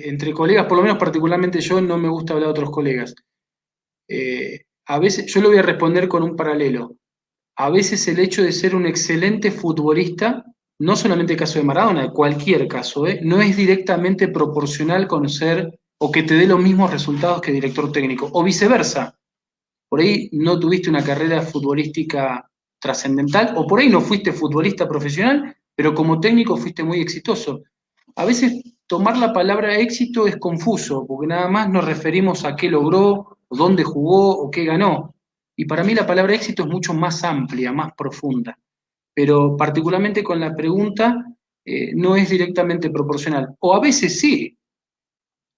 entre colegas, por lo menos particularmente yo, no me gusta hablar de otros colegas. A veces, yo lo voy a responder con un paralelo. A veces el hecho de ser un excelente futbolista, no solamente el caso de Maradona, de cualquier caso, no es directamente proporcional con ser o que te dé los mismos resultados que director técnico, o viceversa. Por ahí no tuviste una carrera futbolística trascendental, o por ahí no fuiste futbolista profesional, pero como técnico fuiste muy exitoso. A veces tomar la palabra éxito es confuso, porque nada más nos referimos a qué logró, o dónde jugó, o qué ganó. Y para mí la palabra éxito es mucho más amplia, más profunda. Pero particularmente con la pregunta, no es directamente proporcional. O a veces sí.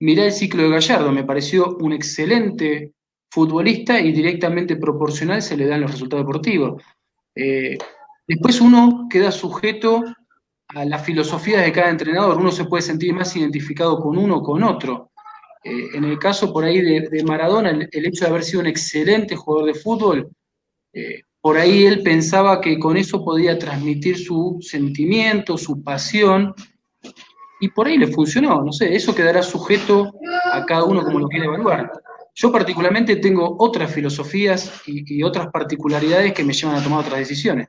Mirá el ciclo de Gallardo, me pareció un excelente futbolista y directamente proporcional se le dan los resultados deportivos. Eh, Después uno queda sujeto a la filosofía de cada entrenador, uno se puede sentir más identificado con uno o con otro. En el caso por ahí de Maradona, el hecho de haber sido un excelente jugador de fútbol, por ahí él pensaba que con eso podía transmitir su sentimiento, su pasión, y por ahí le funcionó, no sé, eso quedará sujeto a cada uno como lo quiere evaluar. Yo particularmente tengo otras filosofías y otras particularidades que me llevan a tomar otras decisiones.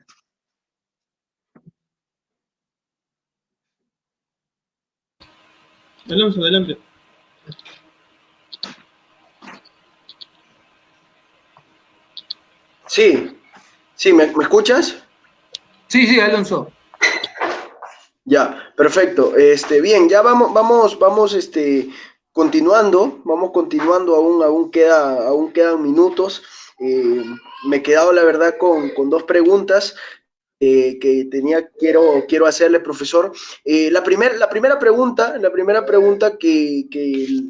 Alonso, adelante. Sí, sí, ¿me escuchas? Sí, sí, Alonso. Ya, perfecto. Bien, ya vamos, continuando, aún quedan minutos. Eh, Me he quedado, la verdad, con dos preguntas que quiero hacerle, profesor. La primera pregunta que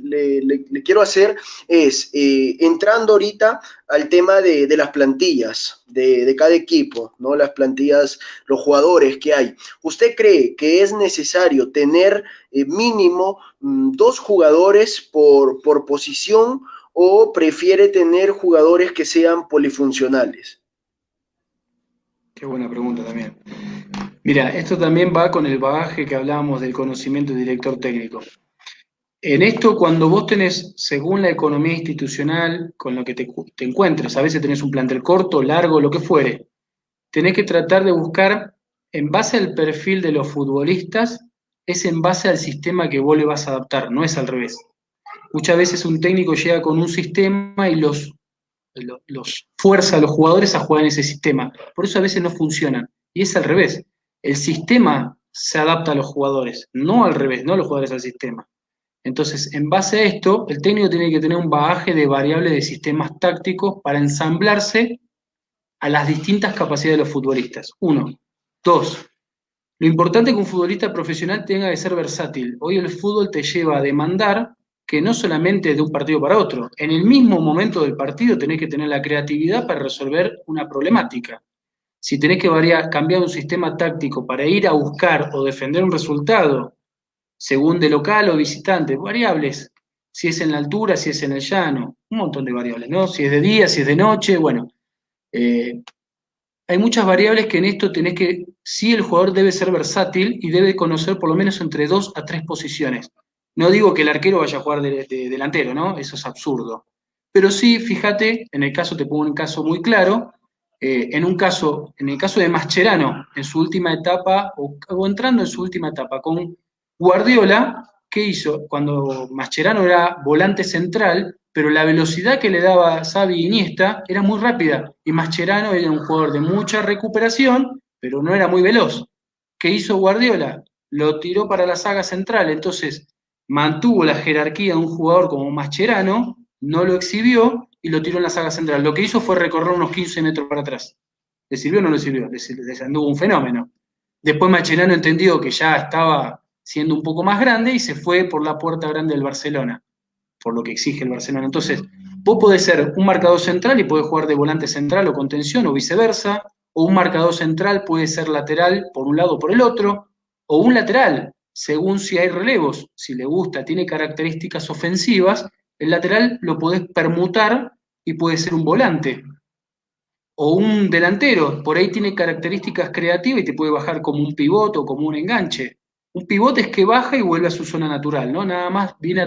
le quiero hacer es, entrando ahorita al tema de las plantillas de cada equipo, ¿no? Las plantillas, los jugadores que hay. ¿Usted cree que es necesario tener mínimo dos jugadores por posición o prefiere tener jugadores que sean polifuncionales? Qué buena pregunta también. Mira, esto también va con el bagaje que hablábamos del conocimiento del director técnico. En esto, cuando vos tenés, según la economía institucional con lo que te encuentres, a veces tenés un plantel corto, largo, lo que fuere, tenés que tratar de buscar, en base al perfil de los futbolistas, es en base al sistema que vos le vas a adaptar, no es al revés. Muchas veces un técnico llega con un sistema y los fuerza a los jugadores a jugar en ese sistema. Por eso a veces no funcionan. Y es al revés. El sistema se adapta a los jugadores, no al revés, no los jugadores al sistema. Entonces, en base a esto, el técnico tiene que tener un bagaje de variables de sistemas tácticos para ensamblarse a las distintas capacidades de los futbolistas. Uno. Dos. Lo importante es que un futbolista profesional tenga que ser versátil. Hoy el fútbol te lleva a demandar que no solamente de un partido para otro, en el mismo momento del partido tenés que tener la creatividad para resolver una problemática. Si tenés que cambiar un sistema táctico para ir a buscar o defender un resultado, según de local o visitante, variables, si es en la altura, si es en el llano, un montón de variables, ¿no? Si es de día, si es de noche, bueno. Hay muchas variables que en esto tenés que, sí, el jugador debe ser versátil y debe conocer por lo menos entre 2 a 3 posiciones. No digo que el arquero vaya a jugar de delantero, ¿no? Eso es absurdo. Pero sí, fíjate, en el caso, te pongo un caso muy claro, en el caso de Mascherano, en su última etapa, o entrando en su última etapa, con Guardiola, ¿qué hizo? Cuando Mascherano era volante central, pero la velocidad que le daba Xavi y Iniesta era muy rápida, y Mascherano era un jugador de mucha recuperación, pero no era muy veloz. ¿Qué hizo Guardiola? Lo tiró para la saga central, entonces mantuvo la jerarquía de un jugador como Mascherano, no lo exhibió y lo tiró en la saga central. Lo que hizo fue recorrer unos 15 metros para atrás. ¿Le sirvió o no le sirvió? Les anduvo un fenómeno. Después Mascherano entendió que ya estaba siendo un poco más grande y se fue por la puerta grande del Barcelona, por lo que exige el Barcelona. Entonces, vos podés ser un marcador central y podés jugar de volante central o contención o viceversa, o un marcador central puede ser lateral por un lado o por el otro, o un lateral, según si hay relevos, si le gusta, tiene características ofensivas, el lateral lo podés permutar y puede ser un volante. O un delantero, por ahí tiene características creativas y te puede bajar como un pivote o como un enganche. Un pivote es que baja y vuelve a su zona natural, ¿no? Nada más viene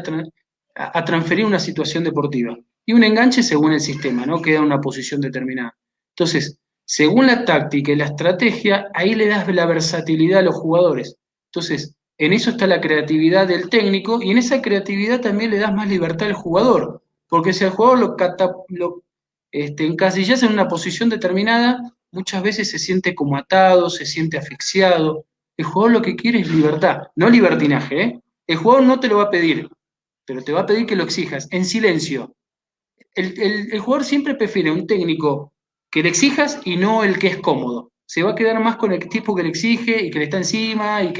a transferir una situación deportiva. Y un enganche según el sistema, ¿no? Queda en una posición determinada. Entonces, según la táctica y la estrategia, ahí le das la versatilidad a los jugadores. Entonces, en eso está la creatividad del técnico y en esa creatividad también le das más libertad al jugador. Porque si al jugador lo encasillas en una posición determinada, muchas veces se siente como atado, se siente asfixiado. El jugador lo que quiere es libertad, no libertinaje, ¿eh? El jugador no te lo va a pedir, pero te va a pedir que lo exijas en silencio. El jugador siempre prefiere un técnico que le exijas y no el que es cómodo. Se va a quedar más con el tipo que le exige y que le está encima y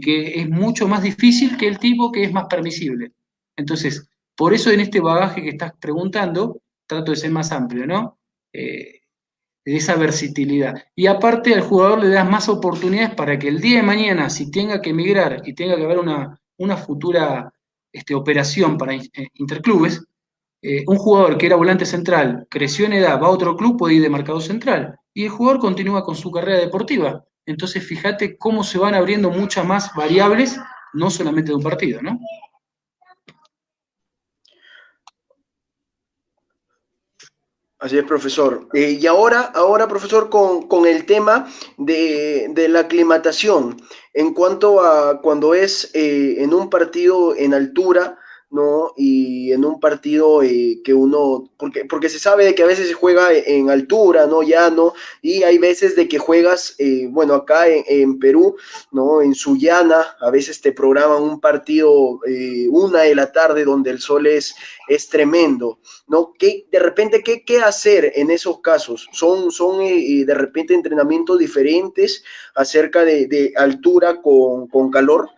que es mucho más difícil que el tipo que es más permisible. Entonces, por eso en este bagaje que estás preguntando, trato de ser más amplio, ¿no? De esa versatilidad. Y aparte al jugador le das más oportunidades para que el día de mañana, si tenga que emigrar y tenga que haber una futura operación para interclubes, un jugador que era volante central, creció en edad, va a otro club, puede ir de marcador central. Y el jugador continúa con su carrera deportiva. Entonces, fíjate cómo se van abriendo muchas más variables, no solamente de un partido, ¿no? Así es, profesor. Y ahora, profesor, con el tema de la aclimatación, en cuanto a cuando es en un partido en altura, ¿no? Y en un partido que uno, porque se sabe de que a veces se juega en altura, ¿no? Llano, y hay veces de que juegas, bueno, acá en Perú, ¿no? En Sullana, a veces te programan un partido 1 de la tarde donde el sol es tremendo, ¿no? De repente, ¿qué hacer en esos casos? ¿Son de repente entrenamientos diferentes acerca de altura con calor?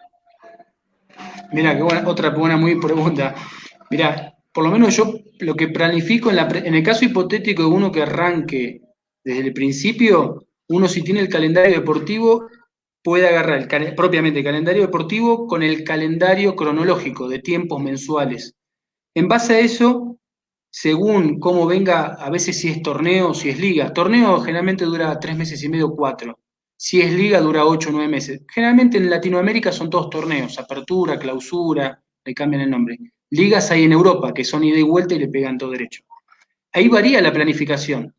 Mira, otra buena muy pregunta. Mira, por lo menos yo lo que planifico en el caso hipotético de uno que arranque desde el principio, uno si tiene el calendario deportivo puede agarrar propiamente el calendario deportivo con el calendario cronológico de tiempos mensuales. En base a eso, según cómo venga, a veces si es torneo o si es liga. Torneo generalmente dura 3 meses y medio, 4. Si es liga dura 8 o 9 meses. Generalmente en Latinoamérica son todos torneos, apertura, clausura. le cambian el nombre. Ligas hay en Europa, que son ida y vuelta y le pegan todo derecho. Ahí varía la planificación.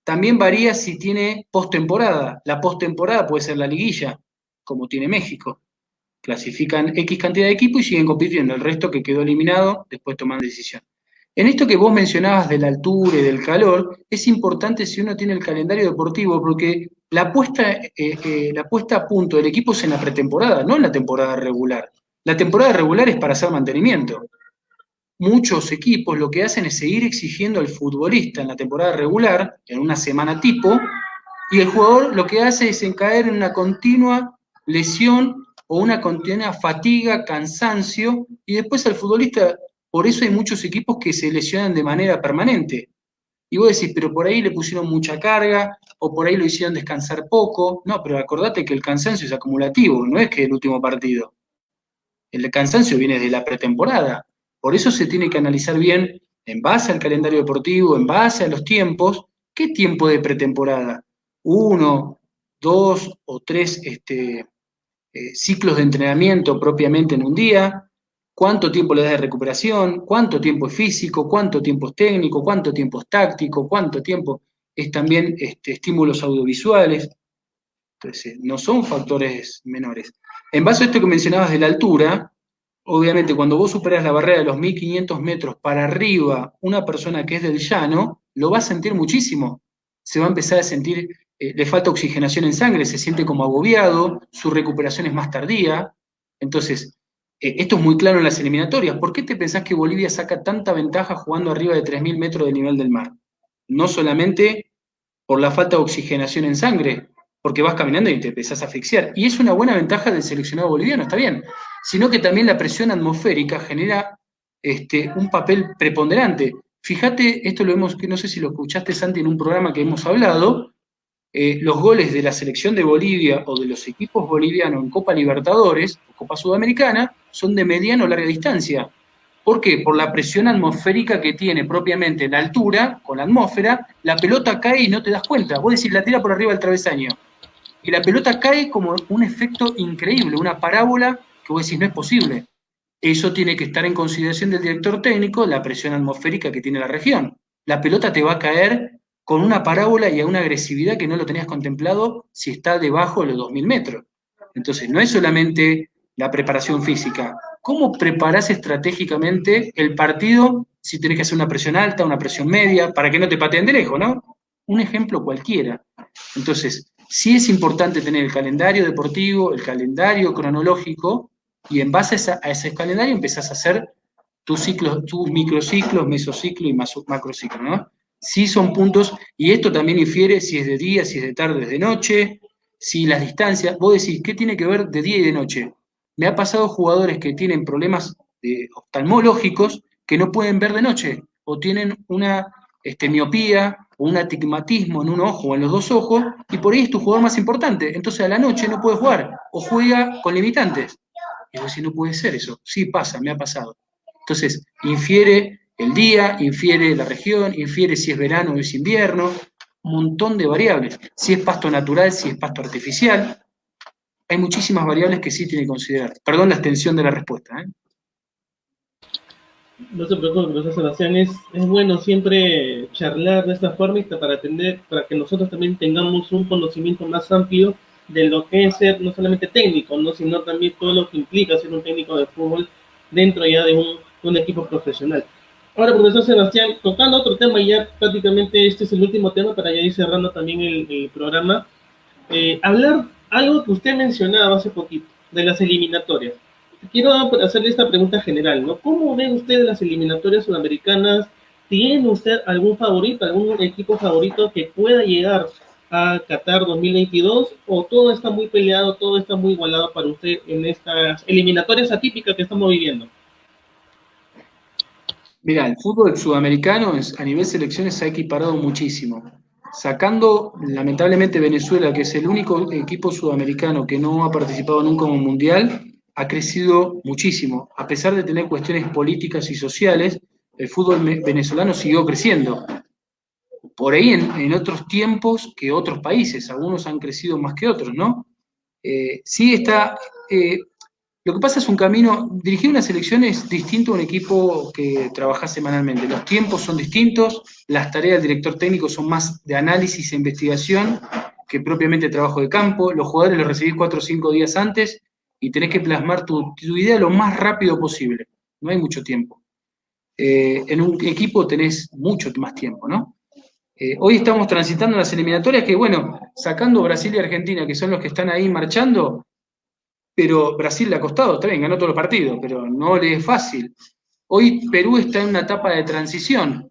También varía si tiene postemporada. La postemporada puede ser la liguilla, como tiene México. Clasifican X cantidad de equipos y siguen compitiendo. El resto que quedó eliminado, después toman decisión. En esto que vos mencionabas de la altura y del calor, es importante si uno tiene el calendario deportivo, porque la puesta a punto del equipo es en la pretemporada, no en la temporada regular. La temporada regular es para hacer mantenimiento. Muchos equipos lo que hacen es seguir exigiendo al futbolista en la temporada regular, en una semana tipo, y el jugador lo que hace es caer en una continua lesión o una continua fatiga, cansancio, y después al futbolista, por eso hay muchos equipos que se lesionan de manera permanente. Y vos decís, pero por ahí le pusieron mucha carga, o por ahí lo hicieron descansar poco. No, pero acordate que el cansancio es acumulativo, no es que el último partido. El cansancio viene de la pretemporada. Por eso se tiene que analizar bien, en base al calendario deportivo, en base a los tiempos, qué tiempo de pretemporada. 1, 2 o 3 ciclos de entrenamiento propiamente en un día, cuánto tiempo le das de recuperación, cuánto tiempo es físico, cuánto tiempo es técnico, cuánto tiempo es táctico, cuánto tiempo es también estímulos audiovisuales. Entonces, no son factores menores. En base a esto que mencionabas de la altura, obviamente cuando vos superás la barrera de los 1500 metros para arriba, una persona que es del llano, lo va a sentir muchísimo. Se va a empezar a sentir, le falta oxigenación en sangre, se siente como agobiado, su recuperación es más tardía. Entonces, esto es muy claro en las eliminatorias. ¿Por qué te pensás que Bolivia saca tanta ventaja jugando arriba de 3000 metros del nivel del mar? No solamente por la falta de oxigenación en sangre, porque vas caminando y te empezás a asfixiar. Y es una buena ventaja del seleccionado boliviano, está bien, sino que también la presión atmosférica genera un papel preponderante. Fíjate, esto lo hemos, que no sé si lo escuchaste, Santi, en un programa que hemos hablado, los goles de la selección de Bolivia o de los equipos bolivianos en Copa Libertadores o Copa Sudamericana son de mediana o larga distancia. ¿Por qué? Por la presión atmosférica que tiene propiamente la altura, con la atmósfera, la pelota cae y no te das cuenta. Vos decís, la tira por arriba del travesaño. Y la pelota cae como un efecto increíble, una parábola que vos decís, no es posible. Eso tiene que estar en consideración del director técnico, la presión atmosférica que tiene la región. La pelota te va a caer con una parábola y a una agresividad que no lo tenías contemplado si está debajo de los 2000 metros. Entonces, no es solamente la preparación física. ¿Cómo preparás estratégicamente el partido si tenés que hacer una presión alta, una presión media, para que no te pateen de lejos, ¿no? Un ejemplo cualquiera. Entonces, sí es importante tener el calendario deportivo, el calendario cronológico, y en base a ese calendario empezás a hacer tus ciclos, tus microciclos, mesociclos y macrociclos, ¿no? Sí son puntos, y esto también infiere si es de día, si es de tarde, de noche, si las distancias, vos decís, ¿qué tiene que ver de día y de noche? Me ha pasado jugadores que tienen problemas oftalmológicos que no pueden ver de noche, o tienen una miopía o un astigmatismo en un ojo o en los dos ojos, y por ahí es tu jugador más importante. Entonces a la noche no puede jugar, o juega con limitantes. Y vos decís, no puede ser eso. Sí pasa, me ha pasado. Entonces, infiere el día, infiere la región, infiere si es verano o es invierno, un montón de variables. Si es pasto natural, si es pasto artificial. Hay muchísimas variables que sí tiene que considerar. Perdón la extensión de la respuesta. No se preocupe, profesor Sebastián, es bueno siempre charlar de esta forma y para que nosotros también tengamos un conocimiento más amplio de lo que es ser no solamente técnico, ¿no? Sino también todo lo que implica ser un técnico de fútbol dentro ya de un equipo profesional. Ahora, profesor Sebastián, tocando otro tema, y ya prácticamente este es el último tema para ya ir cerrando también el programa, hablar algo que usted mencionaba hace poquito, de las eliminatorias. Quiero hacerle esta pregunta general, ¿no? ¿Cómo ve usted las eliminatorias sudamericanas? ¿Tiene usted algún favorito, algún equipo favorito que pueda llegar a Qatar 2022? ¿O todo está muy peleado, todo está muy igualado para usted en estas eliminatorias atípicas que estamos viviendo? Mira, el fútbol sudamericano a nivel selecciones se ha equiparado muchísimo. Sacando, lamentablemente, Venezuela, que es el único equipo sudamericano que no ha participado nunca en un mundial, ha crecido muchísimo. A pesar de tener cuestiones políticas y sociales, el fútbol venezolano siguió creciendo. Por ahí en otros tiempos que otros países, algunos han crecido más que otros, ¿no? Sí está, Lo que pasa es un camino, dirigir una selección es distinto a un equipo que trabaja semanalmente. Los tiempos son distintos, las tareas del director técnico son más de análisis e investigación que propiamente trabajo de campo. Los jugadores los recibís 4 o 5 días antes y tenés que plasmar tu idea lo más rápido posible. No hay mucho tiempo. En un equipo tenés mucho más tiempo, ¿no? Hoy estamos transitando las eliminatorias que, bueno, sacando Brasil y Argentina, que son los que están ahí marchando, pero Brasil le ha costado, está bien, ganó todos los partidos, pero no le es fácil. Hoy Perú está en una etapa de transición.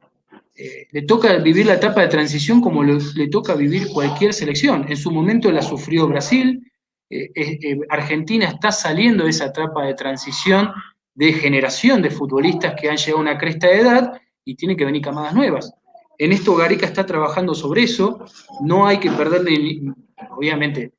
Le toca vivir la etapa de transición como le toca vivir cualquier selección. En su momento la sufrió Brasil, Argentina está saliendo de esa etapa de transición de generación de futbolistas que han llegado a una cresta de edad y tienen que venir camadas nuevas. En esto Gareca está trabajando sobre eso, no hay que perderle, obviamente,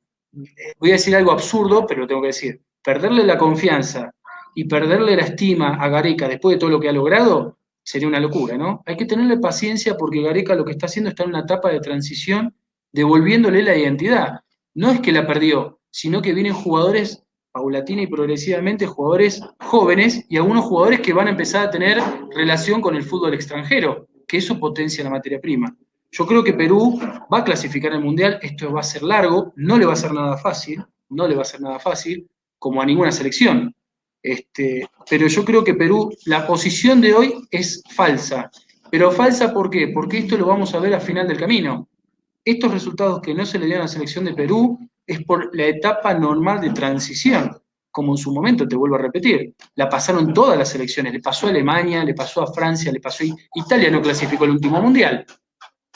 voy a decir algo absurdo, pero lo tengo que decir, perderle la confianza y perderle la estima a Gareca después de todo lo que ha logrado, sería una locura, ¿no? Hay que tenerle paciencia porque Gareca lo que está haciendo está en una etapa de transición, devolviéndole la identidad. No es que la perdió, sino que vienen jugadores paulatina y progresivamente, jugadores jóvenes y algunos jugadores que van a empezar a tener relación con el fútbol extranjero, que eso potencia la materia prima. Yo creo que Perú va a clasificar el Mundial, esto va a ser largo, no le va a ser nada fácil, no le va a ser nada fácil, como a ninguna selección. Pero yo creo que Perú, la posición de hoy es falsa. ¿Pero falsa por qué? Porque esto lo vamos a ver al final del camino. Estos resultados que no se le dieron a la selección de Perú es por la etapa normal de transición, como en su momento, te vuelvo a repetir, la pasaron todas las selecciones, le pasó a Alemania, le pasó a Francia, le pasó a Italia, no clasificó el último mundial,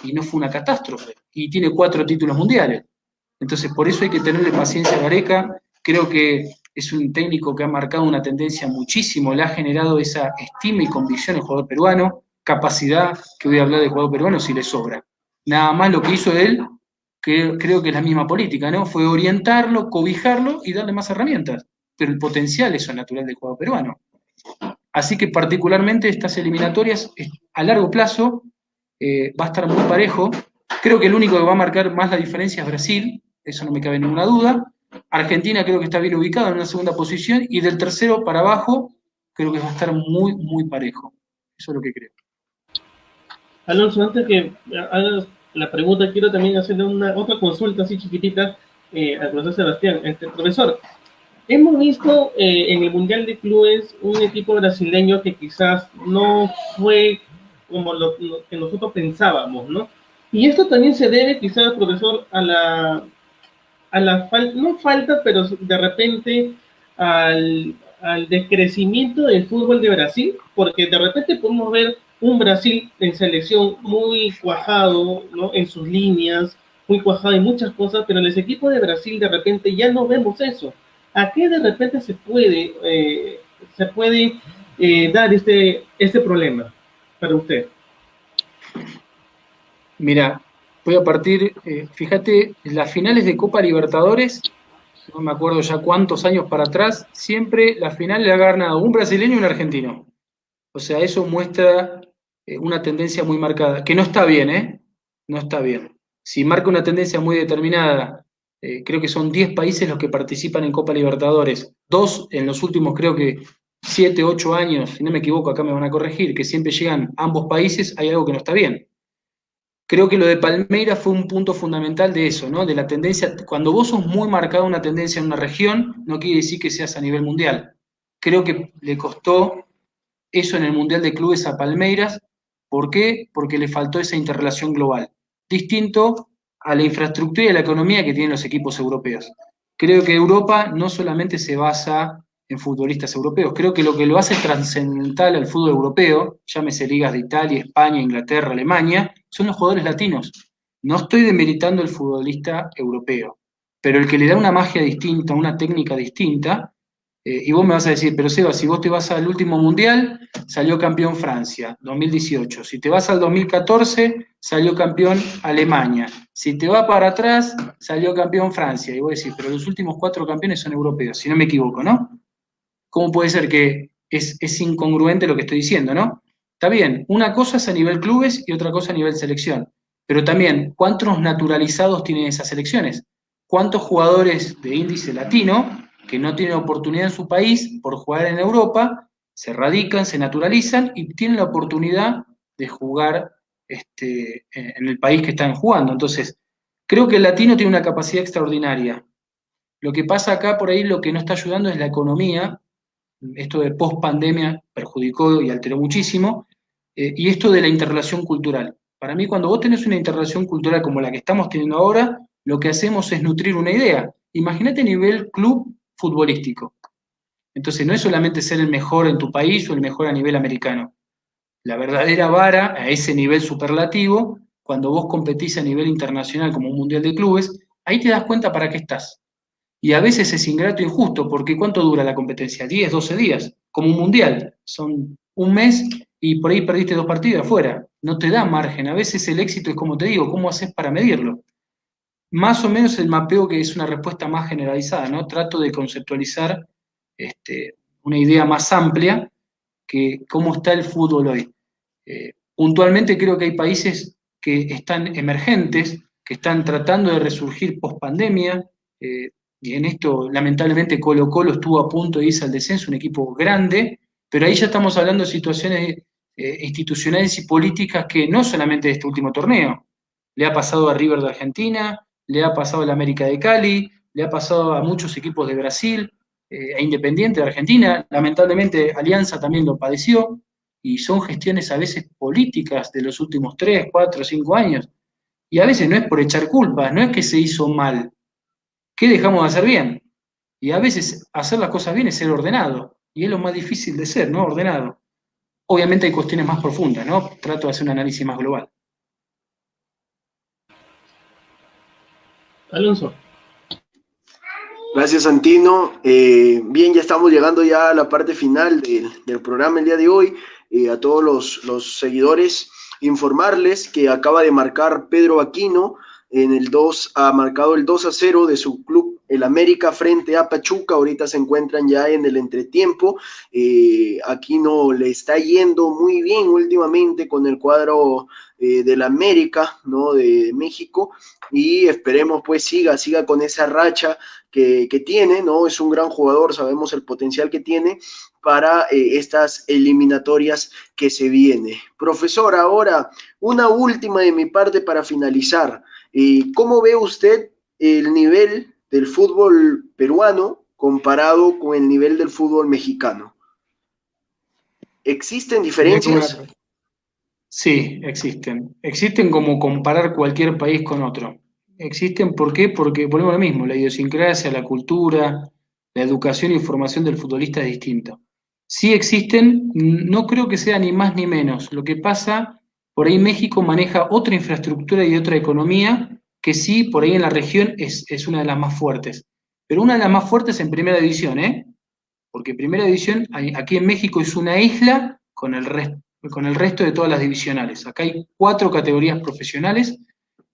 y no fue una catástrofe, y tiene 4 títulos mundiales. Entonces, por eso hay que tenerle paciencia a Gareca, creo que es un técnico que ha marcado una tendencia muchísimo, le ha generado esa estima y convicción al jugador peruano, capacidad, que voy a hablar del jugador peruano si le sobra. Nada más lo que hizo él, que creo que es la misma política, ¿no? Fue orientarlo, cobijarlo y darle más herramientas. Pero el potencial es natural del jugador peruano. Así que particularmente estas eliminatorias a largo plazo va a estar muy parejo. Creo que el único que va a marcar más la diferencia es Brasil, eso no me cabe ninguna duda. Argentina creo que está bien ubicado en una segunda posición y del tercero para abajo creo que va a estar muy, muy parejo. Eso es lo que creo. Alonso, antes que hagas la pregunta, quiero también hacerle otra consulta así chiquitita al profesor Sebastián. Profesor, hemos visto en el Mundial de Clubes un equipo brasileño que quizás no fue como lo que nosotros pensábamos, ¿no? Y esto también se debe quizás, profesor, no falta, pero de repente al decrecimiento del fútbol de Brasil, porque de repente podemos ver un Brasil en selección muy cuajado, ¿no? En sus líneas, muy cuajado en muchas cosas, pero en los equipos de Brasil de repente ya no vemos eso. ¿A qué de repente se puede dar este problema para usted? Mira, voy a partir, fíjate, las finales de Copa Libertadores, no me acuerdo ya cuántos años para atrás, siempre la final le ha ganado un brasileño y un argentino. O sea, eso muestra una tendencia muy marcada, que no está bien, ¿eh? No está bien. Si marca una tendencia muy determinada, creo que son 10 países los que participan en Copa Libertadores, 2 en los últimos, creo que 7, 8 años, si no me equivoco, acá me van a corregir, que siempre llegan ambos países, hay algo que no está bien. Creo que lo de Palmeiras fue un punto fundamental de eso, ¿no? De la tendencia, cuando vos sos muy marcado una tendencia en una región, no quiere decir que seas a nivel mundial. Creo que le costó eso en el Mundial de Clubes a Palmeiras. ¿Por qué? Porque le faltó esa interrelación global. Distinto a la infraestructura y a la economía que tienen los equipos europeos. Creo que Europa no solamente se basa en futbolistas europeos, creo que lo que lo hace trascendental al fútbol europeo, llámese ligas de Italia, España, Inglaterra, Alemania, son los jugadores latinos. No estoy demeritando el futbolista europeo, pero el que le da una magia distinta, una técnica distinta, y vos me vas a decir, pero Seba, si vos te vas al último mundial, salió campeón Francia, 2018. Si te vas al 2014, salió campeón Alemania. Si te vas para atrás, salió campeón Francia. Y vos decís, pero los últimos 4 campeones son europeos, si no me equivoco, ¿no? ¿Cómo puede ser que es incongruente lo que estoy diciendo, ¿no? Está bien, una cosa es a nivel clubes y otra cosa a nivel selección. Pero también, ¿cuántos naturalizados tienen esas selecciones? ¿Cuántos jugadores de índice latino que no tienen oportunidad en su país por jugar en Europa, se radican, se naturalizan y tienen la oportunidad de jugar en el país que están jugando. Entonces, creo que el latino tiene una capacidad extraordinaria. Lo que pasa acá por ahí, lo que no está ayudando es la economía. Esto de post pandemia perjudicó y alteró muchísimo, y esto de la interrelación cultural. Para mí, cuando vos tenés una interrelación cultural como la que estamos teniendo ahora, lo que hacemos es nutrir una idea. Imagínate a nivel club futbolístico. Entonces, no es solamente ser el mejor en tu país o el mejor a nivel americano. La verdadera vara, a ese nivel superlativo, cuando vos competís a nivel internacional como un mundial de clubes, ahí te das cuenta para qué estás. Y a veces es ingrato e injusto, porque ¿cuánto dura la competencia? 10, 12 días, como un mundial. Son un mes y por ahí perdiste 2 partidos afuera. No te da margen. A veces el éxito es como te digo, ¿cómo haces para medirlo? Más o menos el mapeo, que es una respuesta más generalizada, ¿no? Trato de conceptualizar una idea más amplia que cómo está el fútbol hoy. Puntualmente creo que hay países que están emergentes, que están tratando de resurgir post pandemia, y en esto lamentablemente Colo-Colo estuvo a punto de irse al descenso, un equipo grande, pero ahí ya estamos hablando de situaciones institucionales y políticas que no solamente de este último torneo, le ha pasado a River de Argentina, le ha pasado a la América de Cali, le ha pasado a muchos equipos de Brasil, a Independiente de Argentina, lamentablemente Alianza también lo padeció, y son gestiones a veces políticas de los últimos 3, 4, 5 años, y a veces no es por echar culpas, no es que se hizo mal, ¿qué dejamos de hacer bien? Y a veces hacer las cosas bien es ser ordenado, y es lo más difícil de ser, ¿no? Ordenado. Obviamente hay cuestiones más profundas, ¿no? Trato de hacer un análisis más global. Alonso. Gracias, Santino. Bien, ya estamos llegando ya a la parte final del programa el día de hoy. A todos los seguidores, informarles que acaba de marcar Pedro Aquino en el 2, ha marcado el 2-0 de su club, el América, frente a Pachuca. Ahorita se encuentran ya en el entretiempo. Aquino le está yendo muy bien últimamente con el cuadro del América, ¿no? De México, y esperemos pues siga con esa racha que tiene, ¿no? Es un gran jugador, sabemos el potencial que tiene para estas eliminatorias que se viene. Profesor, ahora una última de mi parte para finalizar. ¿Cómo ve usted el nivel del fútbol peruano comparado con el nivel del fútbol mexicano? ¿Existen diferencias? Sí, existen. Existen como comparar cualquier país con otro. Existen, ¿por qué? Porque ponemos lo mismo, la idiosincrasia, la cultura, la educación y formación del futbolista es distinta. Sí existen, no creo que sea ni más ni menos. Lo que pasa, por ahí México maneja otra infraestructura y otra economía que sí, por ahí en la región es una de las más fuertes. Pero una de las más fuertes en primera división, ¿eh? Porque primera división aquí en México es una isla con el resto de todas las divisionales. Acá hay 4 categorías profesionales,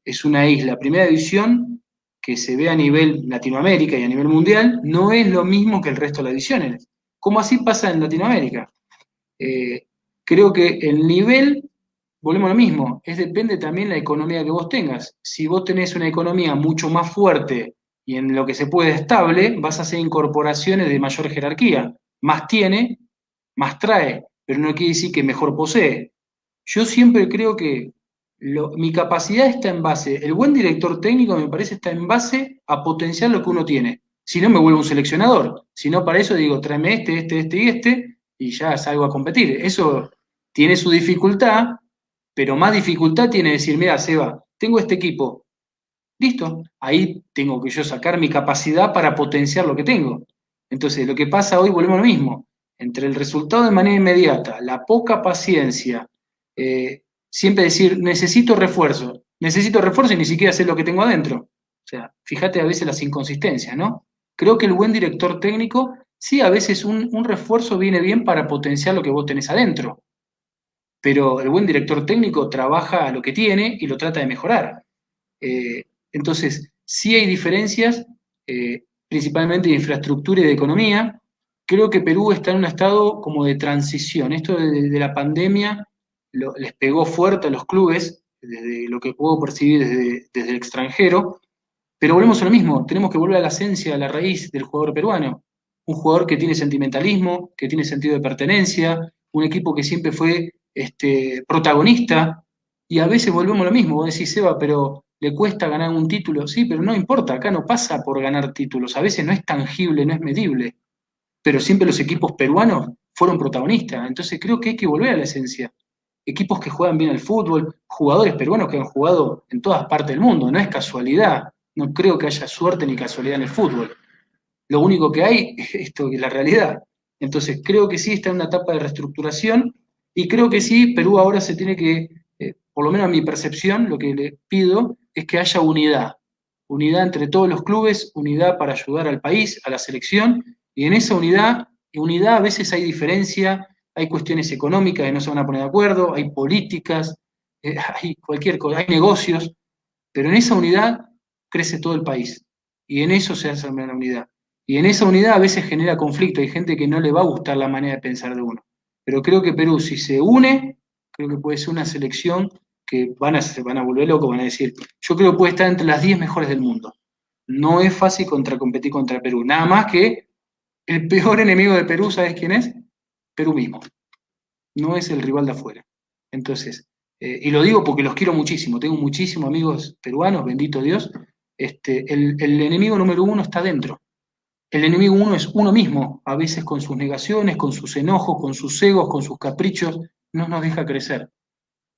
es una isla. Primera división, que se ve a nivel Latinoamérica y a nivel mundial, no es lo mismo que el resto de las divisiones. ¿Cómo así pasa en Latinoamérica? Creo que el nivel, volvemos a lo mismo, depende también de la economía que vos tengas. Si vos tenés una economía mucho más fuerte y en lo que se puede estable, vas a hacer incorporaciones de mayor jerarquía. Más tiene, más trae, pero no quiere decir que mejor posee. Yo siempre creo que mi capacidad está en base, el buen director técnico me parece está en base a potenciar lo que uno tiene. Si no, me vuelvo un seleccionador. Si no, para eso digo, tráeme y ya salgo a competir. Eso tiene su dificultad, pero más dificultad tiene decir, mira, Seba, tengo este equipo. Listo, ahí tengo que yo sacar mi capacidad para potenciar lo que tengo. Entonces, lo que pasa hoy, volvemos a lo mismo. Entre el resultado de manera inmediata, la poca paciencia, siempre decir, necesito refuerzo y ni siquiera sé lo que tengo adentro. O sea, fíjate a veces las inconsistencias, ¿no? Creo que el buen director técnico, sí, a veces un refuerzo viene bien para potenciar lo que vos tenés adentro, pero el buen director técnico trabaja a lo que tiene y lo trata de mejorar. Entonces, sí hay diferencias, principalmente de infraestructura y de economía. Creo que Perú está en un estado como de transición. Esto de la pandemia les pegó fuerte a los clubes, desde lo que puedo percibir desde el extranjero, Pero volvemos a lo mismo, tenemos que volver a la esencia, a la raíz del jugador peruano. Un jugador que tiene sentimentalismo, que tiene sentido de pertenencia, un equipo que siempre fue protagonista, y a veces volvemos a lo mismo. Vos decís, Seba, pero le cuesta ganar un título. Sí, pero no importa, acá no pasa por ganar títulos, a veces no es tangible, no es medible, pero siempre los equipos peruanos fueron protagonistas. Entonces creo que hay que volver a la esencia. Equipos que juegan bien al fútbol, jugadores peruanos que han jugado en todas partes del mundo, no es casualidad, no creo que haya suerte ni casualidad en el fútbol. Lo único que hay es esto, que es la realidad. Entonces creo que sí está en una etapa de reestructuración y creo que sí, Perú ahora se tiene que, por lo menos a mi percepción, lo que le pido es que haya unidad. Unidad entre todos los clubes, unidad para ayudar al país, a la selección, y en esa unidad a veces hay diferencia, hay cuestiones económicas que no se van a poner de acuerdo, hay políticas, hay cualquier cosa, hay negocios, pero en esa unidad crece todo el país. Y en eso se hace la unidad. Y en esa unidad a veces genera conflicto, hay gente que no le va a gustar la manera de pensar de uno. Pero creo que Perú, si se une, creo que puede ser una selección que se van a volver locos, van a decir, yo creo que puede estar entre las 10 mejores del mundo. No es fácil competir contra Perú. Nada más que el peor enemigo de Perú, ¿sabes quién es? Perú mismo. No es el rival de afuera. Entonces, y lo digo porque los quiero muchísimo, tengo muchísimos amigos peruanos, bendito Dios. El enemigo número uno está dentro. El enemigo uno es uno mismo, a veces con sus negaciones, con sus enojos, con sus egos, con sus caprichos, no nos deja crecer.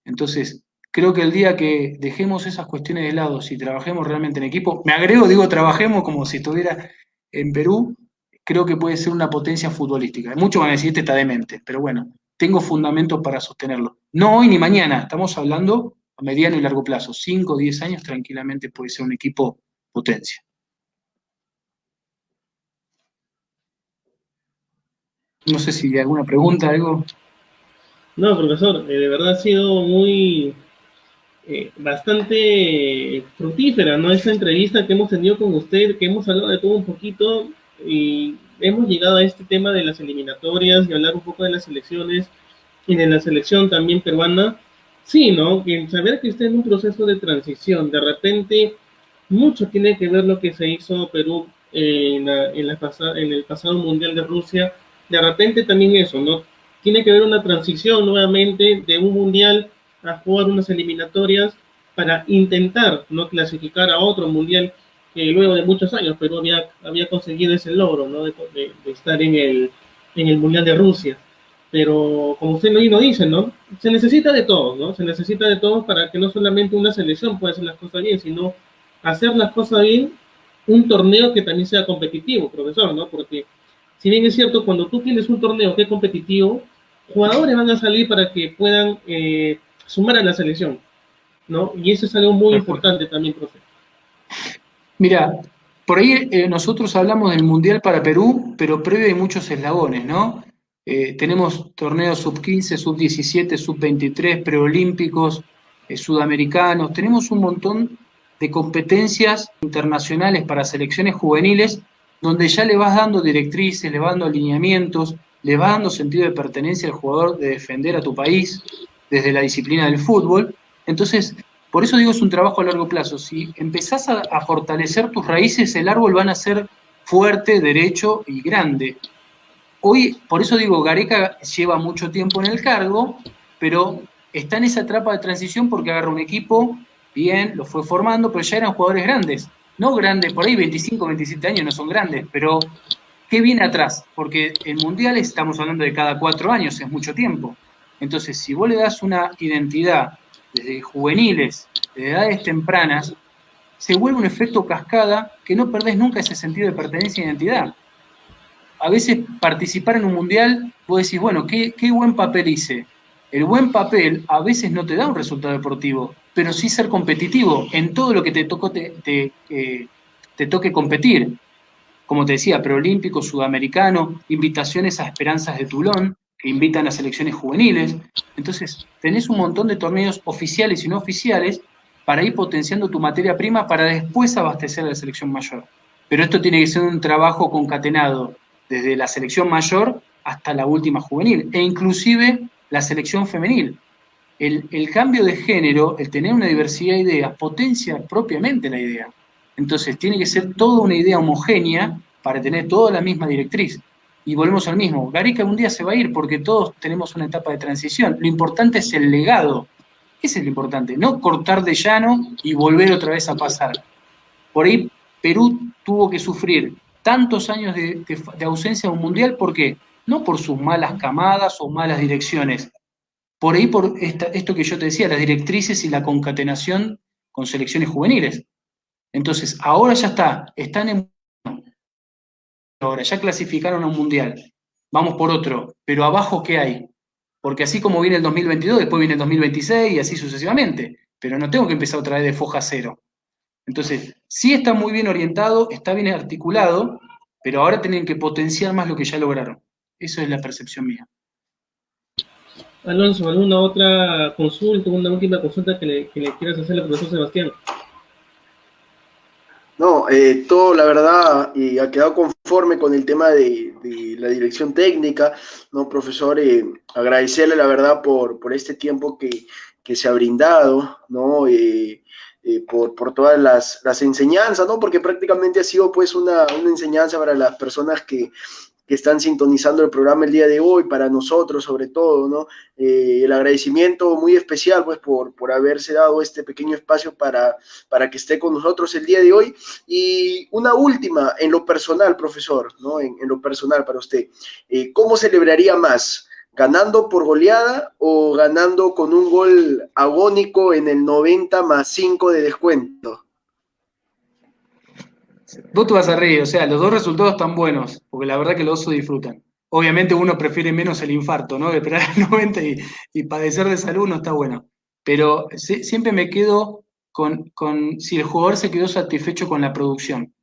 Entonces, creo que el día que dejemos esas cuestiones de lado, si trabajemos realmente en equipo, me agrego, digo, trabajemos como si estuviera en Perú, creo que puede ser una potencia futbolística. Muchos van a decir, este está demente, pero bueno, tengo fundamentos para sostenerlo. No hoy ni mañana, estamos hablando a mediano y largo plazo, 5 o 10 años tranquilamente puede ser un equipo potencia. No sé si hay alguna pregunta, algo. No, profesor, de verdad ha sido bastante fructífera, ¿no? Esta entrevista que hemos tenido con usted, que hemos hablado de todo un poquito y hemos llegado a este tema de las eliminatorias y hablar un poco de las selecciones y de la selección también peruana. Sí, ¿no? Y saber que está en un proceso de transición, de repente mucho tiene que ver lo que se hizo Perú en el pasado Mundial de Rusia, de repente también eso, ¿no? Tiene que haber una transición nuevamente de un Mundial a jugar unas eliminatorias para intentar no clasificar a otro Mundial que luego de muchos años Perú había conseguido ese logro, ¿no? De estar en el Mundial de Rusia. Pero como usted mismo dice, ¿no? Se necesita de todos, ¿no? Se necesita de todos para que no solamente una selección pueda hacer las cosas bien, sino hacer las cosas bien, un torneo que también sea competitivo, profesor, ¿no? Porque si bien es cierto, cuando tú tienes un torneo que es competitivo, jugadores van a salir para que puedan sumar a la selección, ¿no? Y eso es algo muy importante también, profe. Mira, por ahí nosotros hablamos del Mundial para Perú, pero previo hay muchos eslabones, ¿no? Tenemos torneos sub-15, sub-17, sub-23, preolímpicos, sudamericanos, tenemos un montón de competencias internacionales para selecciones juveniles donde ya le vas dando directrices, le vas dando alineamientos, le vas dando sentido de pertenencia al jugador de defender a tu país desde la disciplina del fútbol. Entonces, por eso digo, es un trabajo a largo plazo. Si empezás a fortalecer tus raíces, el árbol van a ser fuerte, derecho y grande. Hoy, por eso digo, Gareca lleva mucho tiempo en el cargo, pero está en esa etapa de transición porque agarra un equipo, bien, lo fue formando, pero ya eran jugadores grandes. No grandes, por ahí 25, 27 años no son grandes, pero ¿qué viene atrás? Porque en mundiales estamos hablando de cada 4 años, es mucho tiempo. Entonces, si vos le das una identidad desde juveniles, de edades tempranas, se vuelve un efecto cascada que no perdés nunca ese sentido de pertenencia e identidad. A veces participar en un mundial, vos decís, bueno, qué buen papel hice. El buen papel a veces no te da un resultado deportivo, pero sí ser competitivo en todo lo que te toque competir. Como te decía, preolímpico, sudamericano, invitaciones a Esperanzas de Toulon, que invitan a selecciones juveniles. Entonces, tenés un montón de torneos oficiales y no oficiales para ir potenciando tu materia prima para después abastecer a la selección mayor. Pero esto tiene que ser un trabajo concatenado desde la selección mayor hasta la última juvenil, e inclusive la selección femenil. El cambio de género, el tener una diversidad de ideas, potencia propiamente la idea. Entonces, tiene que ser toda una idea homogénea para tener toda la misma directriz. Y volvemos al mismo. Gareca un día se va a ir porque todos tenemos una etapa de transición. Lo importante es el legado. Ese es lo importante. No cortar de llano y volver otra vez a pasar. Por ahí Perú tuvo que sufrir tantos años de ausencia de un mundial. ¿Por qué? No por sus malas camadas o malas direcciones. Por ahí por esto que yo te decía, las directrices y la concatenación con selecciones juveniles. Entonces, ahora ya están en... Ahora, ya clasificaron a un mundial. Vamos por otro. Pero abajo, ¿qué hay? Porque así como viene el 2022, después viene el 2026 y así sucesivamente. Pero no tengo que empezar otra vez de foja cero. Entonces, sí está muy bien orientado, está bien articulado, pero ahora tienen que potenciar más lo que ya lograron. Eso es la percepción mía. Alonso, ¿alguna otra consulta, una última consulta que le quieras hacer al profesor Sebastián? No, todo la verdad ha quedado conforme con el tema de la dirección técnica, ¿no, profesor? Agradecerle la verdad por este tiempo que se ha brindado, ¿no? Por todas las enseñanzas, ¿no? Porque prácticamente ha sido pues una enseñanza para las personas que están sintonizando el programa el día de hoy, para nosotros sobre todo, ¿no? El agradecimiento muy especial, pues, por haberse dado este pequeño espacio para que esté con nosotros el día de hoy. Y una última, en lo personal, profesor, ¿no? En lo personal para usted, ¿cómo celebraría más? ¿Ganando por goleada o ganando con un gol agónico en el 90 más 5 de descuento? Vos te vas a reír, o sea, los dos resultados están buenos, porque la verdad que los dos se disfrutan. Obviamente uno prefiere menos el infarto, ¿no? Esperar al 90 y padecer de salud no está bueno. Pero siempre me quedo con si el jugador se quedó satisfecho con la producción.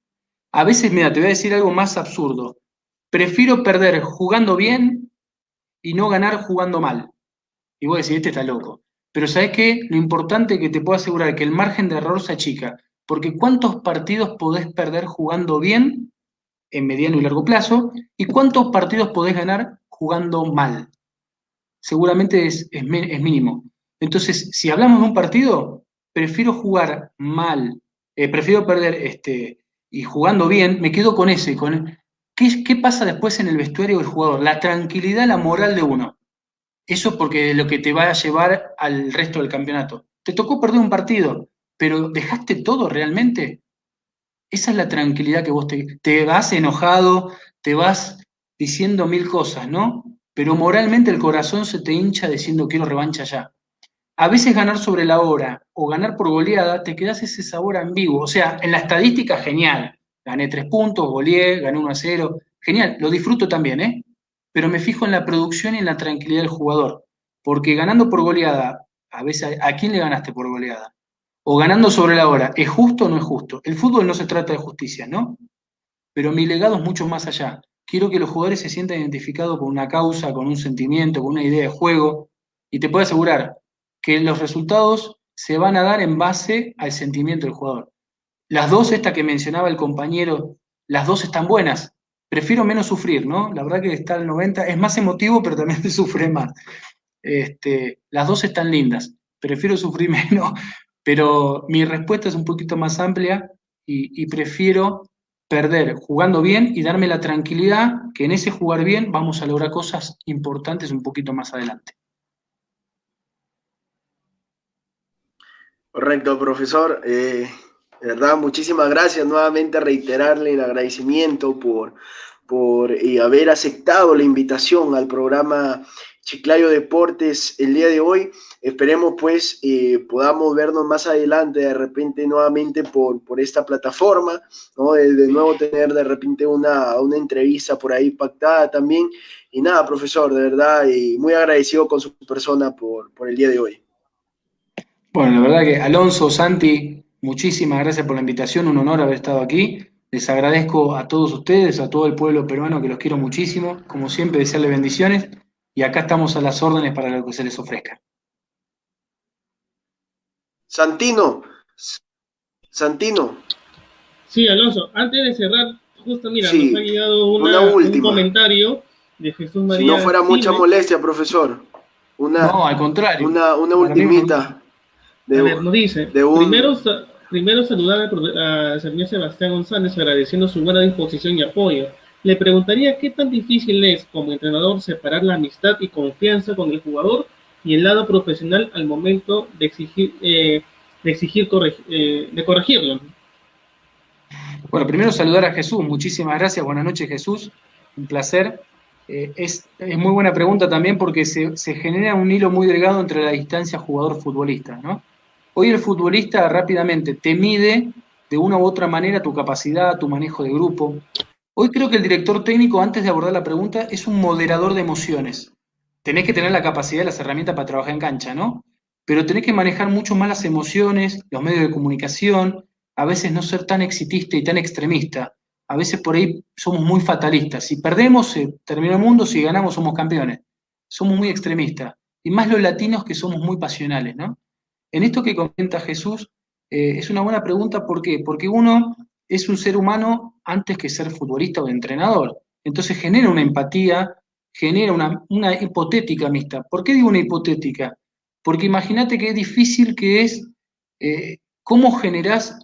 A veces, mira, te voy a decir algo más absurdo. Prefiero perder jugando bien y no ganar jugando mal. Y vos decís, este está loco. Pero ¿sabés qué? Lo importante es que te puedo asegurar que el margen de error se achica. Porque ¿cuántos partidos podés perder jugando bien en mediano y largo plazo? ¿Y cuántos partidos podés ganar jugando mal? Seguramente es mínimo. Entonces, si hablamos de un partido, prefiero jugar mal, prefiero perder y jugando bien, me quedo con ese. ¿Qué pasa después en el vestuario del jugador? La tranquilidad, la moral de uno. Eso es porque lo que te va a llevar al resto del campeonato. Te tocó perder un partido, pero ¿dejaste todo realmente? Esa es la tranquilidad que vos te vas enojado, te vas diciendo mil cosas, ¿no? Pero moralmente el corazón se te hincha diciendo quiero revancha ya. A veces ganar sobre la hora o ganar por goleada, te quedás ese sabor ambiguo. O sea, en la estadística, genial. Gané 3 puntos, goleé, gané 1-0. Genial, lo disfruto también, ¿eh? Pero me fijo en la producción y en la tranquilidad del jugador. Porque ganando por goleada, a veces, ¿a quién le ganaste por goleada? O ganando sobre la hora, ¿es justo o no es justo? El fútbol no se trata de justicia, ¿no? Pero mi legado es mucho más allá. Quiero que los jugadores se sientan identificados con una causa, con un sentimiento, con una idea de juego. Y te puedo asegurar que los resultados se van a dar en base al sentimiento del jugador. Las dos, esta que mencionaba el compañero, las dos están buenas. Prefiero menos sufrir, ¿no? La verdad que está al 90, es más emotivo, pero también se sufre más. Las dos están lindas. Prefiero sufrir menos, pero mi respuesta es un poquito más amplia y prefiero perder jugando bien y darme la tranquilidad que en ese jugar bien vamos a lograr cosas importantes un poquito más adelante. Correcto, profesor. De verdad, muchísimas gracias. Nuevamente reiterarle el agradecimiento por haber aceptado la invitación al programa Chiclayo Deportes el día de hoy. Esperemos pues podamos vernos más adelante de repente nuevamente por esta plataforma, ¿no? De nuevo tener de repente una entrevista por ahí pactada también. Y nada, profesor, de verdad, muy agradecido con su persona por el día de hoy. Bueno, la verdad que Alonso, Santi, muchísimas gracias por la invitación, un honor haber estado aquí. Les agradezco a todos ustedes, a todo el pueblo peruano que los quiero muchísimo. Como siempre, desearles bendiciones y acá estamos a las órdenes para lo que se les ofrezca. Santino. Sí, Alonso, antes de cerrar, justo mira, sí, nos ha llegado un comentario de Jesús María. Si no fuera mucha molestia, profesor. No, al contrario. Una ultimita. A ver, nos dice, primero Primero saludar al señor Sebastián González agradeciendo su buena disposición y apoyo. Le preguntaría qué tan difícil es como entrenador separar la amistad y confianza con el jugador y el lado profesional al momento de corregirlo. Bueno, primero saludar a Jesús, muchísimas gracias, buenas noches Jesús, un placer. Es muy buena pregunta también porque se genera un hilo muy delgado entre la distancia jugador-futbolista, ¿no? Hoy el futbolista rápidamente te mide de una u otra manera tu capacidad, tu manejo de grupo. Hoy creo que el director técnico, antes de abordar la pregunta, es un moderador de emociones. Tenés que tener la capacidad y las herramientas para trabajar en cancha, ¿no? Pero tenés que manejar mucho más las emociones, los medios de comunicación, a veces no ser tan exitista y tan extremista. A veces por ahí somos muy fatalistas. Si perdemos, se terminó el mundo, si ganamos, somos campeones. Somos muy extremistas. Y más los latinos que somos muy pasionales, ¿no? En esto que comenta Jesús, es una buena pregunta, ¿por qué? Porque uno es un ser humano antes que ser futbolista o entrenador. Entonces genera una empatía, genera una hipotética amistad. ¿Por qué digo una hipotética? Porque imagínate qué difícil que es cómo generás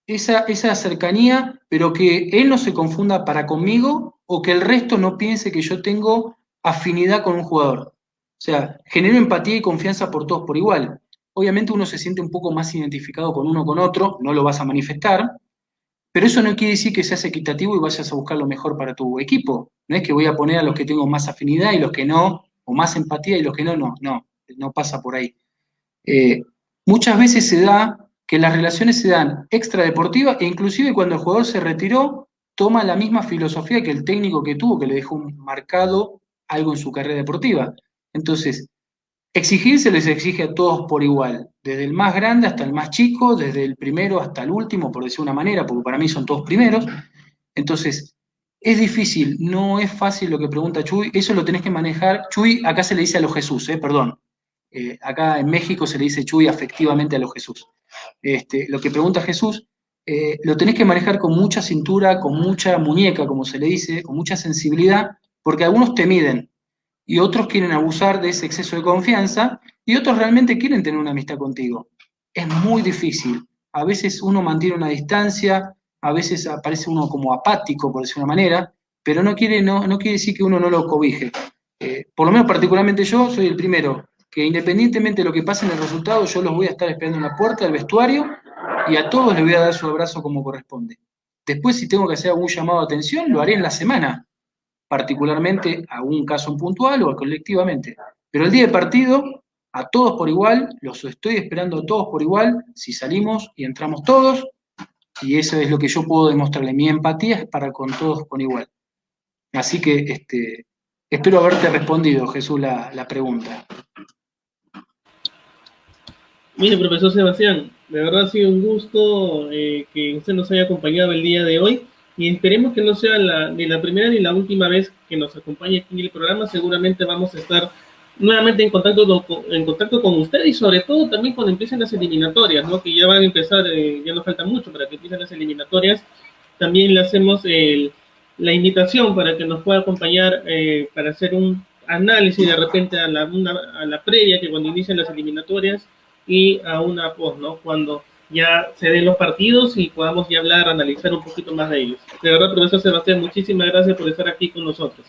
esa cercanía, pero que él no se confunda para conmigo o que el resto no piense que yo tengo afinidad con un jugador. O sea, genero empatía y confianza por todos por igual. Obviamente uno se siente un poco más identificado con uno o con otro, no lo vas a manifestar, pero eso no quiere decir que seas equitativo y vayas a buscar lo mejor para tu equipo. No es que voy a poner a los que tengo más afinidad y los que no, o más empatía y los que no, no pasa por ahí. Eh, Muchas veces se da que las relaciones se dan extradeportivas e inclusive cuando el jugador se retiró, toma la misma filosofía que el técnico que tuvo, que le dejó marcado algo en su carrera deportiva. Entonces, exigir se les exige a todos por igual, desde el más grande hasta el más chico, desde el primero hasta el último, por decir una manera, porque para mí son todos primeros. Entonces, es difícil, no es fácil lo que pregunta Chuy, eso lo tenés que manejar. Chuy, acá se le dice a los Jesús, perdón. Acá en México se le dice Chuy afectivamente a los Jesús. Lo que pregunta Jesús, lo tenés que manejar con mucha cintura, con mucha muñeca, como se le dice, con mucha sensibilidad, porque algunos te miden, y otros quieren abusar de ese exceso de confianza, y otros realmente quieren tener una amistad contigo. Es muy difícil. A veces uno mantiene una distancia, a veces aparece uno como apático, por decir una manera, pero no quiere decir que uno no lo cobije. Por lo menos particularmente yo soy el primero, que independientemente de lo que pase en el resultado, yo los voy a estar esperando en la puerta del vestuario y a todos les voy a dar su abrazo como corresponde. Después, si tengo que hacer algún llamado de atención, lo haré en la semana, particularmente a un caso puntual o colectivamente. Pero el día de partido, a todos por igual, los estoy esperando a todos por igual, si salimos y entramos todos, y eso es lo que yo puedo demostrarle. Mi empatía es para con todos por igual. Así que espero haberte respondido, Jesús, la pregunta. Mire, profesor Sebastián, de verdad ha sido un gusto que usted nos haya acompañado el día de hoy y esperemos que no sea ni la primera ni la última vez que nos acompañe aquí en el programa. Seguramente vamos a estar nuevamente en contacto con usted y sobre todo también cuando empiecen las eliminatorias, ¿no? Que ya van a empezar, ya nos falta mucho para que empiecen las eliminatorias. También le hacemos la invitación para que nos pueda acompañar para hacer un análisis de repente a la previa, que cuando inician las eliminatorias, y a una post, ¿no? Cuando ya se den los partidos y podamos ya hablar, analizar un poquito más de ellos. De verdad, profesor Sebastián, muchísimas gracias por estar aquí con nosotros.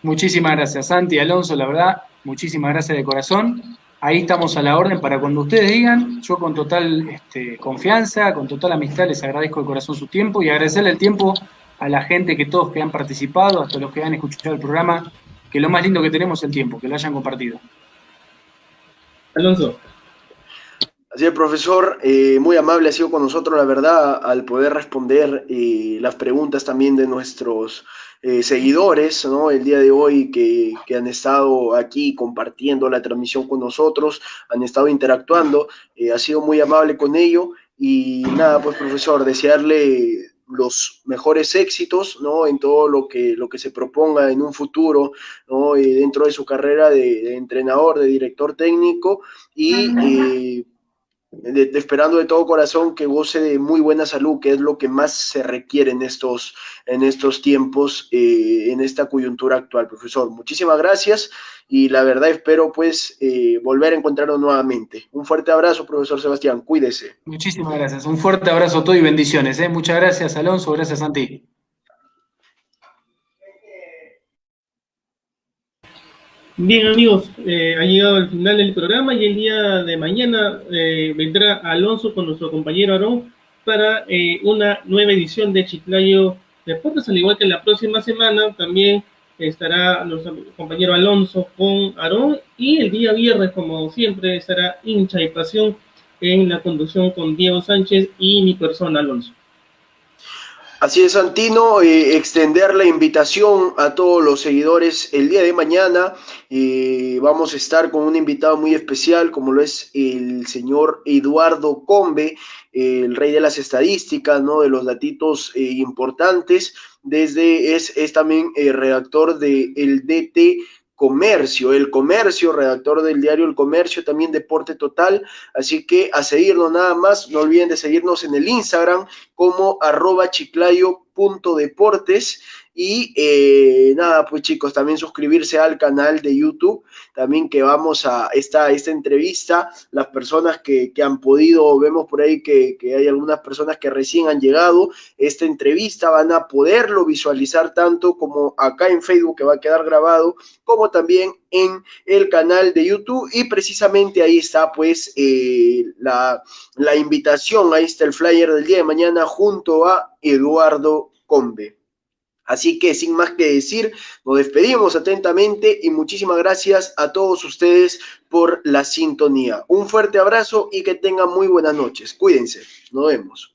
Muchísimas gracias, Santi, Alonso, la verdad, muchísimas gracias de corazón. Ahí estamos a la orden para cuando ustedes digan. Yo con total confianza, con total amistad, les agradezco de corazón su tiempo y agradecerle el tiempo a la gente, que todos que han participado, hasta los que han escuchado el programa, que lo más lindo que tenemos es el tiempo, que lo hayan compartido. Alonso. Así es, profesor, muy amable ha sido con nosotros, la verdad, al poder responder las preguntas también de nuestros seguidores, ¿no? El día de hoy que han estado aquí compartiendo la transmisión con nosotros, han estado interactuando, ha sido muy amable con ello y nada, pues profesor, desearle los mejores éxitos, ¿no? En todo lo que se proponga en un futuro, ¿no? Dentro de su carrera de entrenador, de director técnico y esperando de todo corazón que goce de muy buena salud, que es lo que más se requiere en estos tiempos, en esta coyuntura actual, profesor. Muchísimas gracias y la verdad espero pues volver a encontrarnos nuevamente. Un fuerte abrazo, profesor Sebastián, cuídese. Muchísimas gracias. Un fuerte abrazo a todos y bendiciones. Muchas gracias, Alonso. Gracias, Santi. Bien amigos, ha llegado el final del programa y el día de mañana vendrá Alonso con nuestro compañero Aarón para una nueva edición de Chiclayo Deportes, al igual que la próxima semana también estará nuestro compañero Alonso con Aarón y el día viernes, como siempre, estará Hincha y Pasión en la conducción con Diego Sánchez y mi persona, Alonso. Así es, Santino, extender la invitación a todos los seguidores el día de mañana. Vamos a estar con un invitado muy especial, como lo es el señor Eduardo Combe, el rey de las estadísticas, ¿no? De los datitos importantes. Es también redactor de el DT Comercio, El Comercio, redactor del diario El Comercio, también Deporte Total, así que a seguirnos nada más, no olviden de seguirnos en el Instagram como @chiclayo.deportes y nada, pues chicos, también suscribirse al canal de YouTube, también que vamos a esta entrevista, las personas que han podido, vemos por ahí que hay algunas personas que recién han llegado, esta entrevista van a poderlo visualizar tanto como acá en Facebook, que va a quedar grabado, como también en el canal de YouTube, y precisamente ahí está pues la invitación, ahí está el flyer del día de mañana junto a Eduardo Combe. Así que sin más que decir, nos despedimos atentamente y muchísimas gracias a todos ustedes por la sintonía. Un fuerte abrazo y que tengan muy buenas noches. Cuídense. Nos vemos.